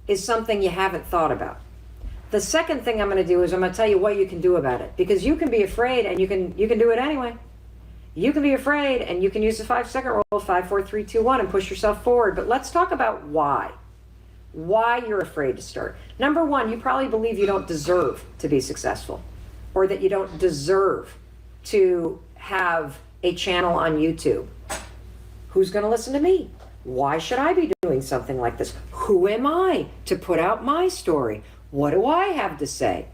is something you haven't thought about. The second thing I'm going to do is I'm going to tell you what you can do about it, because you can be afraid and you can do it anyway. You can be afraid and you can use the 5-second rule, 5, 4, 3, 2, 1, and push yourself forward. But let's talk about why you're afraid to start. Number one, you probably believe you don't deserve to be successful, or that you don't deserve to have a channel on YouTube. Who's going to listen to me? Why should I be doing something like this? Who am I to put out my story? What do I have to say?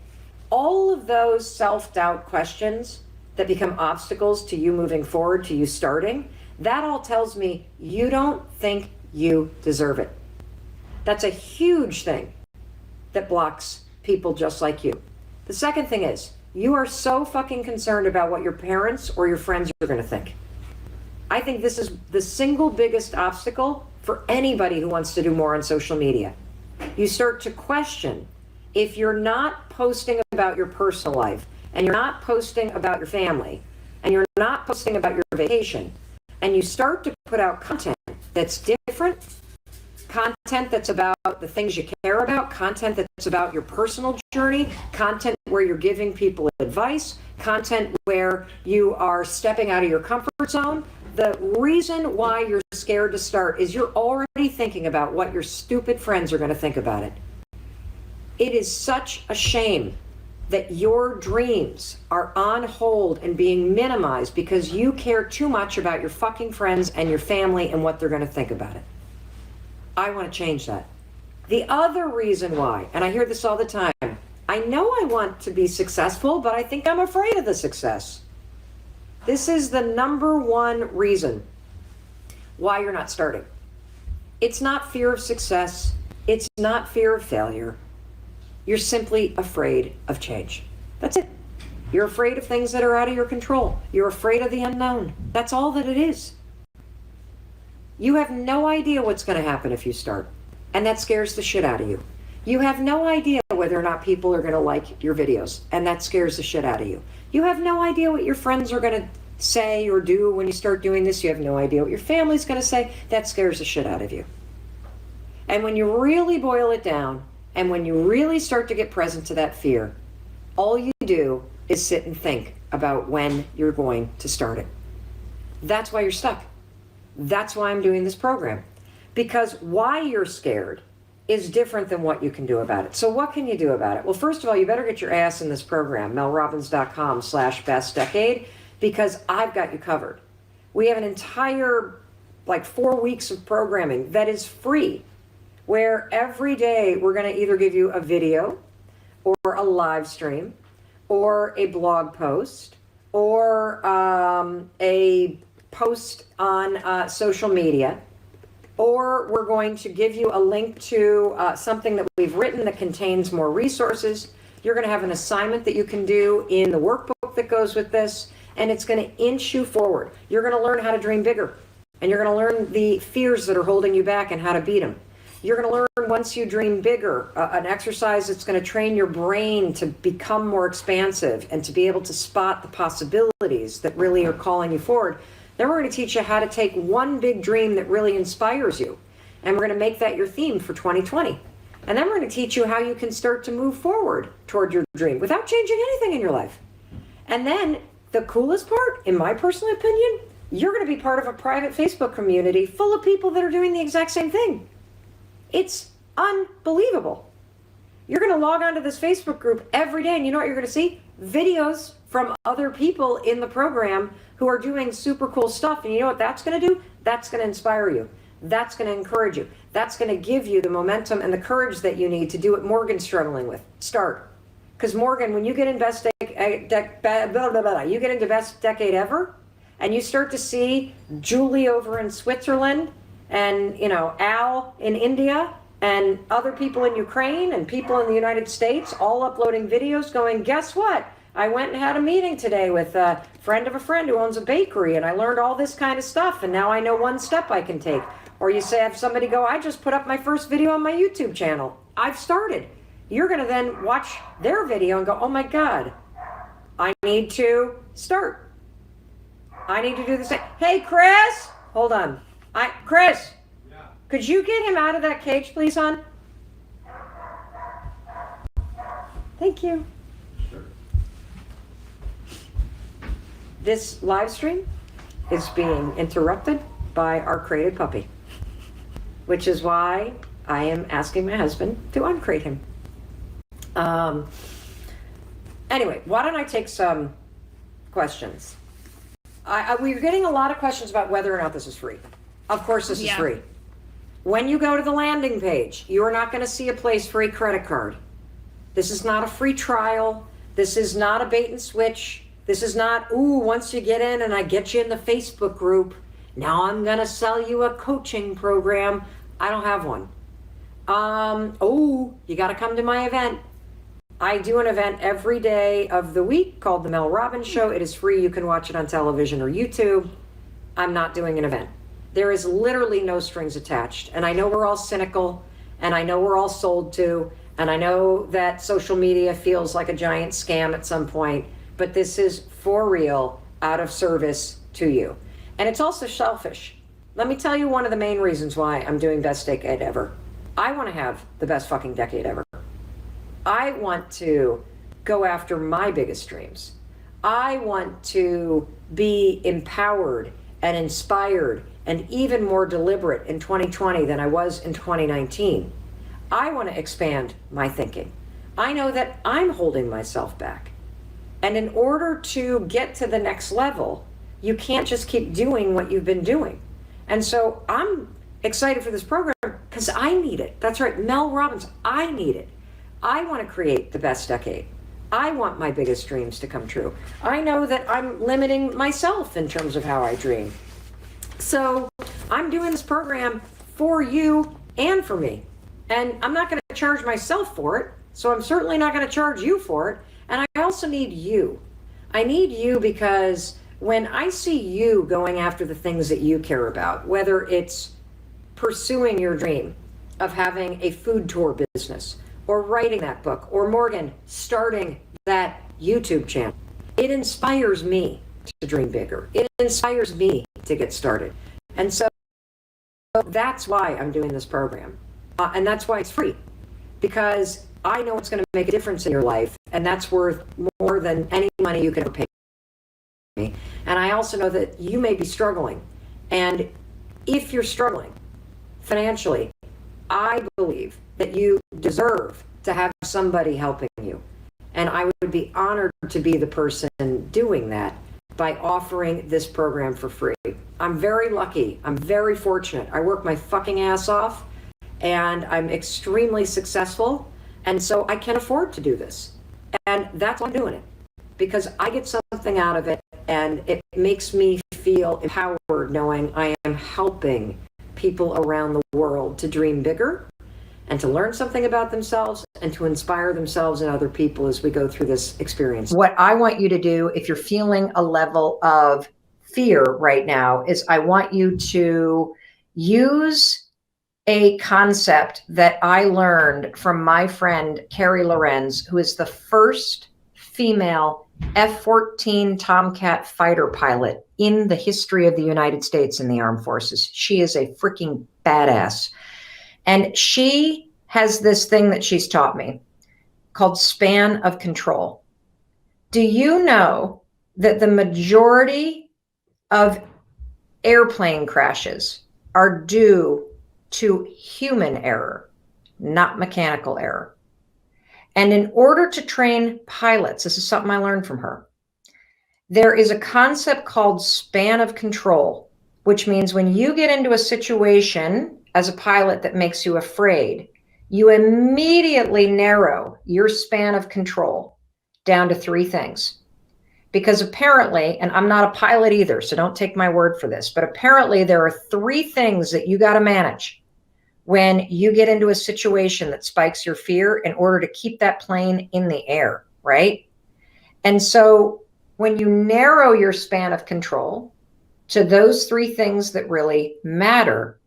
All of those self-doubt questions that become obstacles to you moving forward, to you starting, that all tells me you don't think you deserve it. That's a huge thing that blocks people just like you. The second thing is, you are so fucking concerned about what your parents or your friends are going to think. I think this is the single biggest obstacle for anybody who wants to do more on social media. You start to question, if you're not posting about your personal life, and you're not posting about your family, and you're not posting about your vacation, and you start to put out content that's different, content that's about the things you care about, content that's about your personal journey, content where you're giving people advice, content where you are stepping out of your comfort zone. The reason why you're scared to start is you're already thinking about what your stupid friends are going to think about it. It is such a shame that your dreams are on hold and being minimized because you care too much about your fucking friends and your family and what they're going to think about it. I want to change that. The other reason why, and I hear this all the time, I know I want to be successful, but I think I'm afraid of the success. This is the number one reason why you're not starting. It's not fear of success. It's not fear of failure. You're simply afraid of change. That's it. You're afraid of things that are out of your control. You're afraid of the unknown. That's all that it is. You have no idea what's going to happen if you start, and that scares the shit out of you. You have no idea whether or not people are going to like your videos, and that scares the shit out of you. You have no idea what your friends are going to say or do when you start doing this. You have no idea what your family's going to say. That scares the shit out of you. And when you really boil it down, and when you really start to get present to that fear, all you do is sit and think about when you're going to start it. That's why you're stuck. That's why I'm doing this program. Because why you're scared is different than what you can do about it. So what can you do about it? Well, first of all, you better get your ass in this program, melrobbins.com/bestdecade, because I've got you covered. We have an entire 4 weeks of programming that is free, where every day we're going to either give you a video or a live stream or a blog post or a post on social media, or we're going to give you a link to something that we've written that contains more resources. You're going to have an assignment that you can do in the workbook that goes with this, and it's going to inch you forward. You're going to learn how to dream bigger, and you're going to learn the fears that are holding you back and how to beat them. You're going to learn, once you dream bigger, an exercise that's going to train your brain to become more expansive and to be able to spot the possibilities that really are calling you forward. Then we're going to teach you how to take one big dream that really inspires you, and we're going to make that your theme for 2020. And then we're going to teach you how you can start to move forward toward your dream without changing anything in your life. And then the coolest part, in my personal opinion, you're going to be part of a private Facebook community full of people that are doing the exact same thing. It's unbelievable. You're going to log onto this Facebook group every day, and you know what you're going to see? Videos from other people in the program who are doing super cool stuff. And you know what that's going to do? That's going to inspire you. That's going to encourage you. That's going to give you the momentum and the courage that you need to do what Morgan's struggling with. Start. Because Morgan, when you get in you get into best decade ever, and you start to see Julie over in Switzerland, and Al in India, and other people in Ukraine, and people in the United States, all uploading videos, going, guess what? I went and had a meeting today with a friend of a friend who owns a bakery, and I learned all this kind of stuff, and now I know one step I can take. Or you say, have somebody go, I just put up my first video on my YouTube channel. I've started. You're going to then watch their video and go, oh my God, I need to start. I need to do the same. Hey, Chris, hold on. Chris, could you get him out of that cage, please, hon? Thank you. Sure. This live stream is being interrupted by our crated puppy, which is why I am asking my husband to uncrate him. Anyway, why don't I take some questions? We're getting a lot of questions about whether or not this is free. Of course this is free. When you go to the landing page, you are not going to see a place for a credit card. This is not a free trial. This is not a bait and switch. This is not, once you get in and I get you in the Facebook group, now I'm going to sell you a coaching program. I don't have one. You got to come to my event. I do an event every day of the week called the Mel Robbins Show. It is free. You can watch it on television or YouTube. I'm not doing an event. There is literally no strings attached. And I know we're all cynical, and I know we're all sold to, and I know that social media feels like a giant scam at some point, but this is for real, out of service to you. And it's also selfish. Let me tell you one of the main reasons why I'm doing Best Decade Ever. I want to have the best fucking decade ever. I want to go after my biggest dreams. I want to be empowered and inspired and even more deliberate in 2020 than I was in 2019. I want to expand my thinking. I know that I'm holding myself back. And in order to get to the next level, you can't just keep doing what you've been doing. And so I'm excited for this program because I need it. That's right, Mel Robbins, I need it. I want to create the best decade. I want my biggest dreams to come true. I know that I'm limiting myself in terms of how I dream. So I'm doing this program for you and for me. And I'm not going to charge myself for it. So I'm certainly not going to charge you for it. And I also need you. I need you because when I see you going after the things that you care about, whether it's pursuing your dream of having a food tour business, or writing that book, or Morgan starting that YouTube channel, it inspires me to dream bigger. It inspires me to get started. And so that's why I'm doing this program. And that's why it's free, because I know it's going to make a difference in your life, and that's worth more than any money you can ever pay me. And I also know that you may be struggling. And if you're struggling financially, I believe that you deserve to have somebody helping you. And I would be honored to be the person doing that by offering this program for free. I'm very lucky. I'm very fortunate. I work my fucking ass off, and I'm extremely successful. And so I can afford to do this. And that's why I'm doing it, because I get something out of it, and it makes me feel empowered knowing I am helping people around the world to dream bigger and to learn something about themselves and to inspire themselves and other people as we go through this experience. What I want you to do, if you're feeling a level of fear right now, is I want you to use a concept that I learned from my friend, Carrie Lorenz, who is the first female F-14 Tomcat fighter pilot in the history of the United States in the armed forces. She is a freaking badass. And she has this thing that she's taught me called span of control. Do you know that the majority of airplane crashes are due to human error, not mechanical error? And in order to train pilots, this is something I learned from her, there is a concept called span of control which means when you get into a situation as a pilot that makes you afraid, you immediately narrow your span of control down to 3 things. Because apparently, and I'm not a pilot either, so don't take my word for this, but apparently there are 3 things that you got to manage when you get into a situation that spikes your fear in order to keep that plane in the air, right? And so when you narrow your span of control to those 3 things that really matter,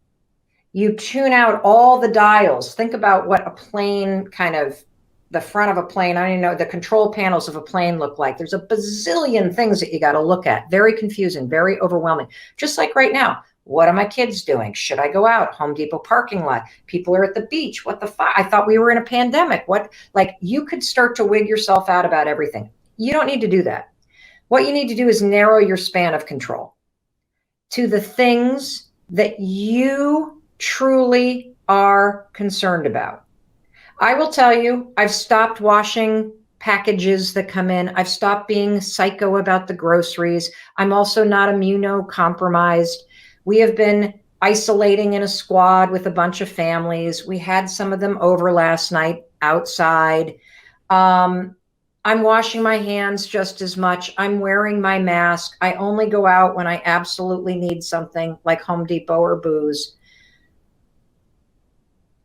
you tune out all the dials. Think about what a plane kind of, the front of a plane, I don't even know, the control panels of a plane look like. There's a bazillion things that you got to look at. Very confusing, very overwhelming. Just like right now, what are my kids doing? Should I go out? Home Depot parking lot. People are at the beach. What the fuck? I thought we were in a pandemic. What? Like, you could start to wig yourself out about everything. You don't need to do that. What you need to do is narrow your span of control to the things that you truly are concerned about. I will tell you, I've stopped washing packages that come in. I've stopped being psycho about the groceries. I'm also not immunocompromised. We have been isolating in a squad with a bunch of families. We had some of them over last night outside. I'm washing my hands just as much. I'm wearing my mask. I only go out when I absolutely need something like Home Depot or booze.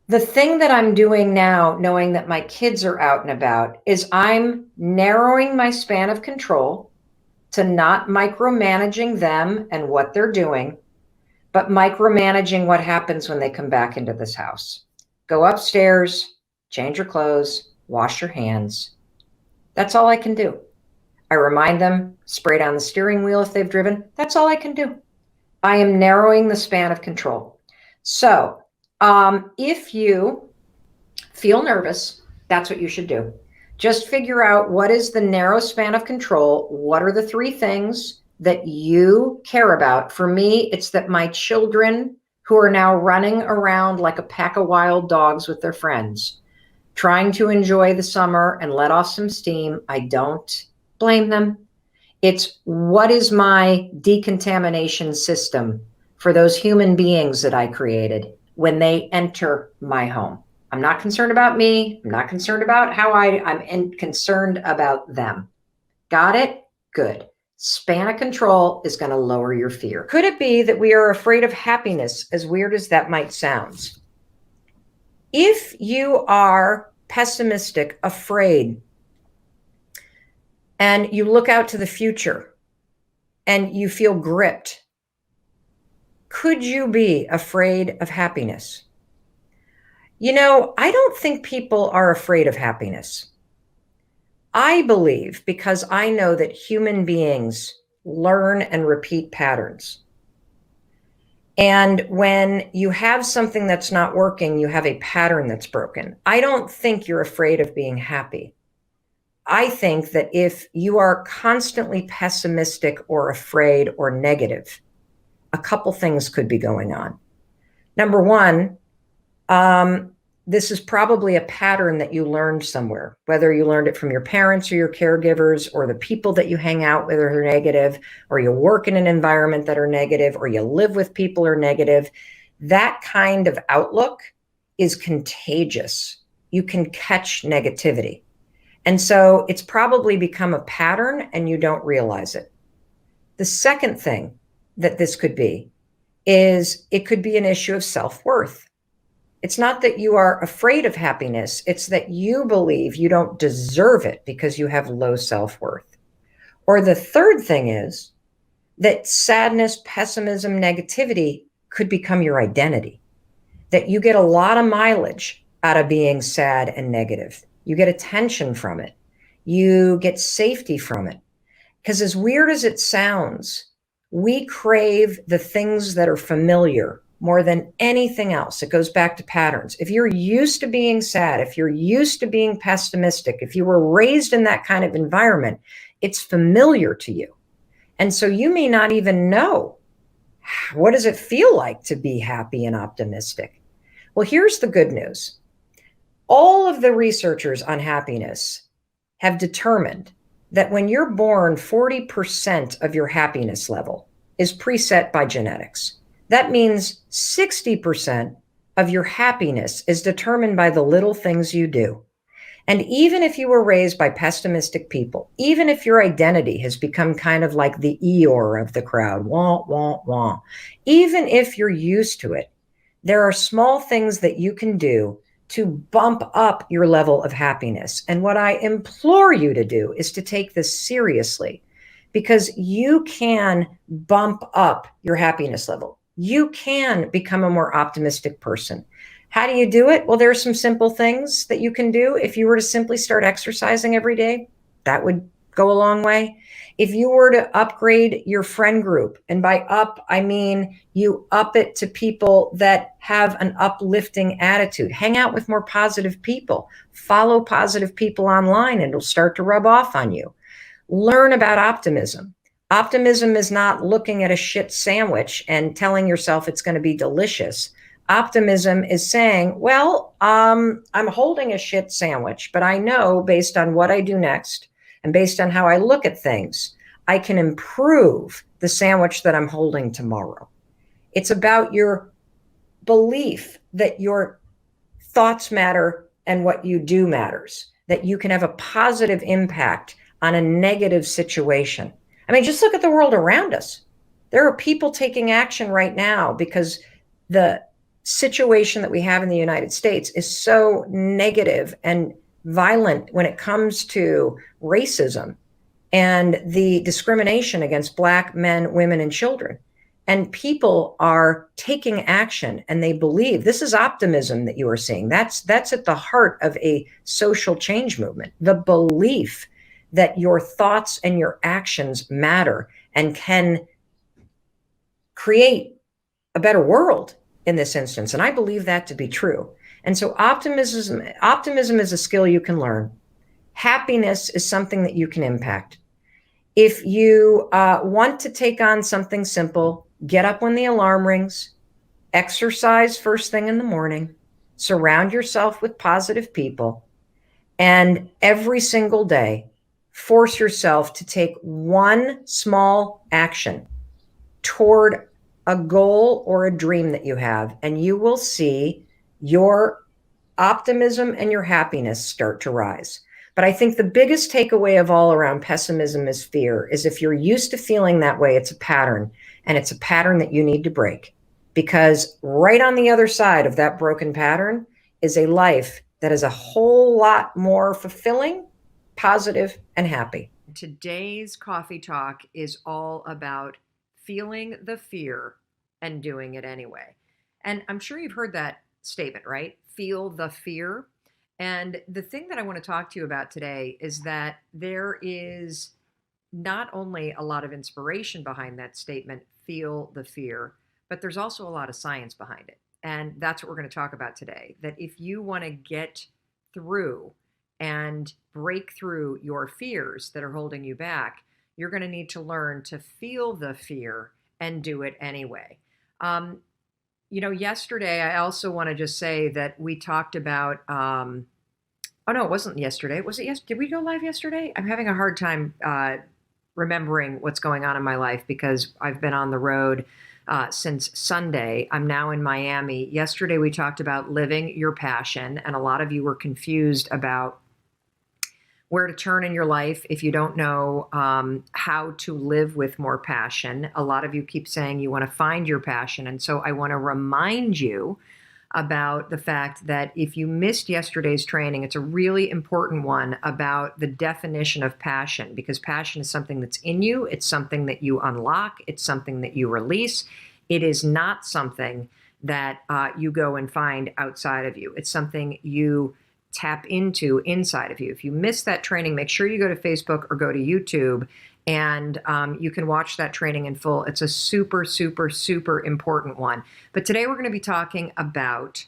The thing that I'm doing now, knowing that my kids are out and about, is I'm narrowing my span of control to not micromanaging them and what they're doing, but micromanaging what happens when they come back into this house. Go upstairs, change your clothes, wash your hands. That's all I can do. I remind them, spray down the steering wheel if they've driven. That's all I can do. I am narrowing the span of control. So, if you feel nervous, that's what you should do. Just figure out what is the narrow span of control. What are the 3 things that you care about? For me, it's that my children, who are now running around like a pack of wild dogs with their friends, trying to enjoy the summer and let off some steam, I don't blame them. It's what is my decontamination system for those human beings that I created when they enter my home. I'm not concerned about me. I'm not concerned about how I'm concerned about them. Got it? Good. Span of control is going to lower your fear. Could it be that we are afraid of happiness, as weird as that might sound? If you are pessimistic, afraid, and you look out to the future and you feel gripped, could you be afraid of happiness? You know, I don't think people are afraid of happiness. I believe, because I know that human beings learn and repeat patterns. And when you have something that's not working, you have a pattern that's broken. I don't think you're afraid of being happy. I think that if you are constantly pessimistic or afraid or negative, a couple things could be going on. Number one, this is probably a pattern that you learned somewhere, whether you learned it from your parents or your caregivers or the people that you hang out with are negative, or you work in an environment that are negative, or you live with people who are negative. That kind of outlook is contagious. You can catch negativity. And so it's probably become a pattern and you don't realize it. The second thing that this could be is it could be an issue of self-worth. It's not that you are afraid of happiness. It's that you believe you don't deserve it because you have low self-worth. Or the third thing is that sadness, pessimism, negativity could become your identity, that you get a lot of mileage out of being sad and negative. You get attention from it. You get safety from it. Because as weird as it sounds, we crave the things that are familiar more than anything else. It goes back to patterns. If you're used to being sad, if you're used to being pessimistic, if you were raised in that kind of environment, it's familiar to you. And so you may not even know, what does it feel like to be happy and optimistic? Well, here's the good news. All of the researchers on happiness have determined that when you're born, 40% of your happiness level is preset by genetics. That means 60% of your happiness is determined by the little things you do. And even if you were raised by pessimistic people, even if your identity has become kind of like the Eeyore of the crowd, wah, wah, wah, even if you're used to it, there are small things that you can do to bump up your level of happiness. And what I implore you to do is to take this seriously, because you can bump up your happiness level. You can become a more optimistic person. How do you do it? Well, there are some simple things that you can do. If you were to simply start exercising every day, that would go a long way. If you were to upgrade your friend group, and by up, I mean you up it to people that have an uplifting attitude. Hang out with more positive people. Follow positive people online, and it'll start to rub off on you. Learn about optimism. Optimism is not looking at a shit sandwich and telling yourself it's going to be delicious. Optimism is saying, well, I'm holding a shit sandwich, but I know based on what I do next and based on how I look at things, I can improve the sandwich that I'm holding tomorrow. It's about your belief that your thoughts matter and what you do matters, that you can have a positive impact on a negative situation. I mean, just look at the world around us. There are people taking action right now because the situation that we have in the United States is so negative and violent when it comes to racism and the discrimination against Black men, women, and children. And people are taking action, and they believe this is optimism that you are seeing. That's at the heart of a social change movement. The belief that your thoughts and your actions matter and can create a better world in this instance. And I believe that to be true. And so optimism is a skill you can learn. Happiness is something that you can impact. If you want to take on something simple, get up when the alarm rings, exercise first thing in the morning, surround yourself with positive people, and every single day, force yourself to take one small action toward a goal or a dream that you have, and you will see your optimism and your happiness start to rise. But I think the biggest takeaway of all around pessimism is fear, is if you're used to feeling that way, it's a pattern, and it's a pattern that you need to break, because right on the other side of that broken pattern is a life that is a whole lot more fulfilling, positive, and happy. Today's coffee talk is all about feeling the fear and doing it anyway. And I'm sure you've heard that statement, right? Feel the fear. And the thing that I want to talk to you about today is that there is not only a lot of inspiration behind that statement, feel the fear, but there's also a lot of science behind it. And that's what we're going to talk about today. That if you want to get through and break through your fears that are holding you back, you're going to need to learn to feel the fear and do it anyway. Yesterday, I also want to just say that we talked about, oh no, it wasn't yesterday. Was it yesterday? Did we go live yesterday? I'm having a hard time remembering what's going on in my life because I've been on the road since Sunday. I'm now in Miami. Yesterday, we talked about living your passion, and a lot of you were confused about where to turn in your life if you don't know how to live with more passion. A lot of you keep saying you want to find your passion. And so I want to remind you about the fact that if you missed yesterday's training, it's a really important one about the definition of passion, because passion is something that's in you. It's something that you unlock. It's something that you release. It is not something that you go and find outside of you. It's something you tap into inside of you. If you missed that training, make sure you go to Facebook or go to YouTube, and you can watch that training in full. It's a super, super, super important one. But today we're going to be talking about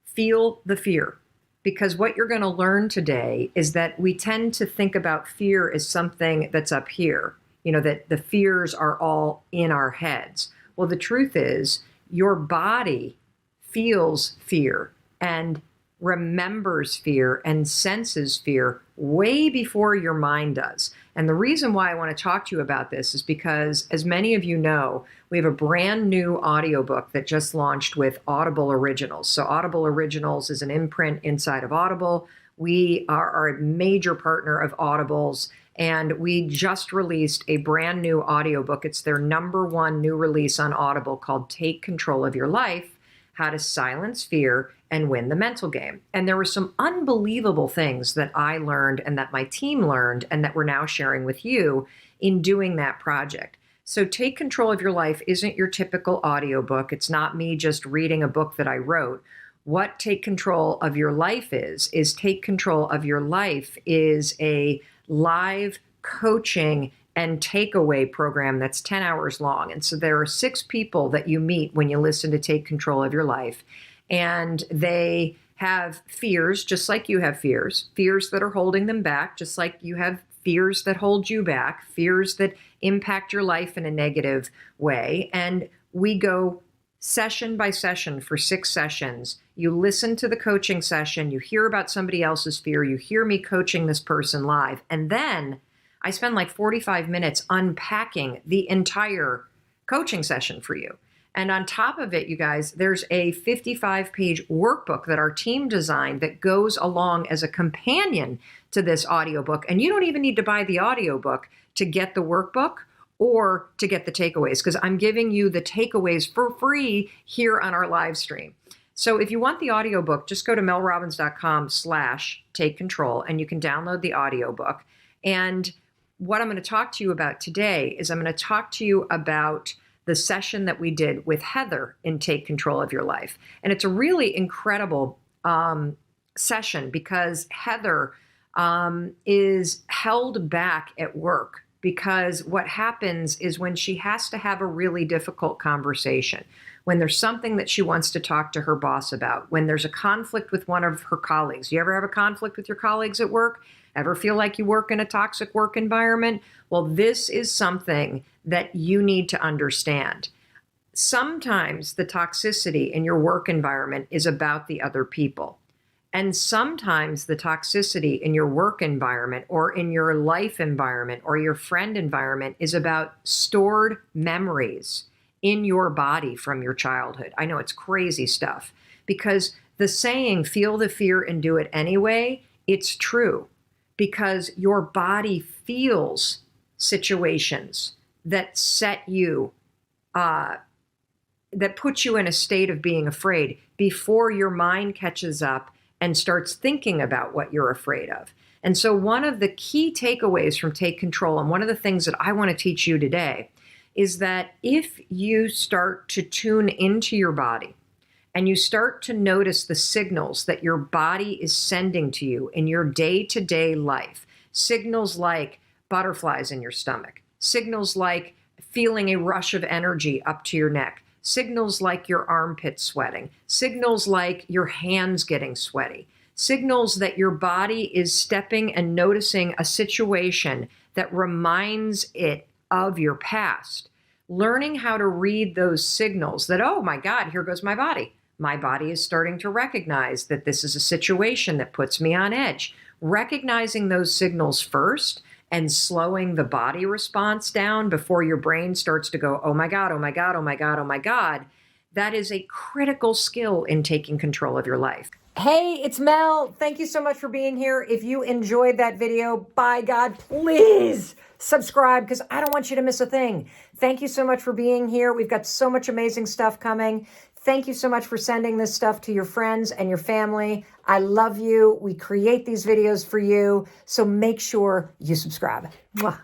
feel the fear, because what you're going to learn today is that we tend to think about fear as something that's up here, that the fears are all in our heads. Well, the truth is your body feels fear, and remembers fear and senses fear way before your mind does. And the reason why I want to talk to you about this is because, as many of you know, we have a brand new audiobook that just launched with Audible Originals. So Audible Originals is an imprint inside of Audible. We are a major partner of Audible's, and we just released a brand new audiobook. It's their #1 new release on Audible called Take Control of Your Life: How to Silence Fear and Win the Mental Game. And there were some unbelievable things that I learned and that my team learned and that we're now sharing with you in doing that project. So Take Control of Your Life isn't your typical audiobook. It's not me just reading a book that I wrote. What Take Control of Your Life is Take Control of Your Life is a live coaching and takeaway program that's 10 hours long. And so there are 6 people that you meet when you listen to Take Control of Your Life. And they have fears, just like you have fears that are holding them back, just like you have fears that hold you back, fears that impact your life in a negative way. And we go session by session for 6 sessions. You listen to the coaching session, you hear about somebody else's fear, you hear me coaching this person live. And then I spend like 45 minutes unpacking the entire coaching session for you. And on top of it, you guys, there's a 55-page workbook that our team designed that goes along as a companion to this audiobook. And you don't even need to buy the audiobook to get the workbook or to get the takeaways, because I'm giving you the takeaways for free here on our live stream. So if you want the audiobook, just go to melrobbins.com/take control and you can download the audiobook. And what I'm going to talk to you about today is I'm going to talk to you about the session that we did with Heather in Take Control of Your Life. And it's a really incredible session because Heather is held back at work, because what happens is when she has to have a really difficult conversation, when there's something that she wants to talk to her boss about, when there's a conflict with one of her colleagues. You ever have a conflict with your colleagues at work? Ever feel like you work in a toxic work environment? Well, this is something that you need to understand. Sometimes the toxicity in your work environment is about the other people. And sometimes the toxicity in your work environment or in your life environment or your friend environment is about stored memories in your body from your childhood. I know it's crazy stuff, because the saying, feel the fear and do it anyway, it's true, because your body feels situations that set you, that put you in a state of being afraid before your mind catches up and starts thinking about what you're afraid of. And so one of the key takeaways from Take Control, and one of the things that I want to teach you today, is that if you start to tune into your body and you start to notice the signals that your body is sending to you in your day-to-day life, signals like butterflies in your stomach, signals like feeling a rush of energy up to your neck, signals like your armpits sweating, signals like your hands getting sweaty, signals that your body is stepping and noticing a situation that reminds it of your past. Learning how to read those signals that, oh my God, here goes my body. My body is starting to recognize that this is a situation that puts me on edge. Recognizing those signals first and slowing the body response down before your brain starts to go, oh my God, oh my God, oh my God, oh my God. That is a critical skill in taking control of your life. Hey, it's Mel. Thank you so much for being here. If you enjoyed that video, by God, please subscribe, because I don't want you to miss a thing. Thank you so much for being here. We've got so much amazing stuff coming. Thank you so much for sending this stuff to your friends and your family. I love you. We create these videos for you, so make sure you subscribe. Mwah.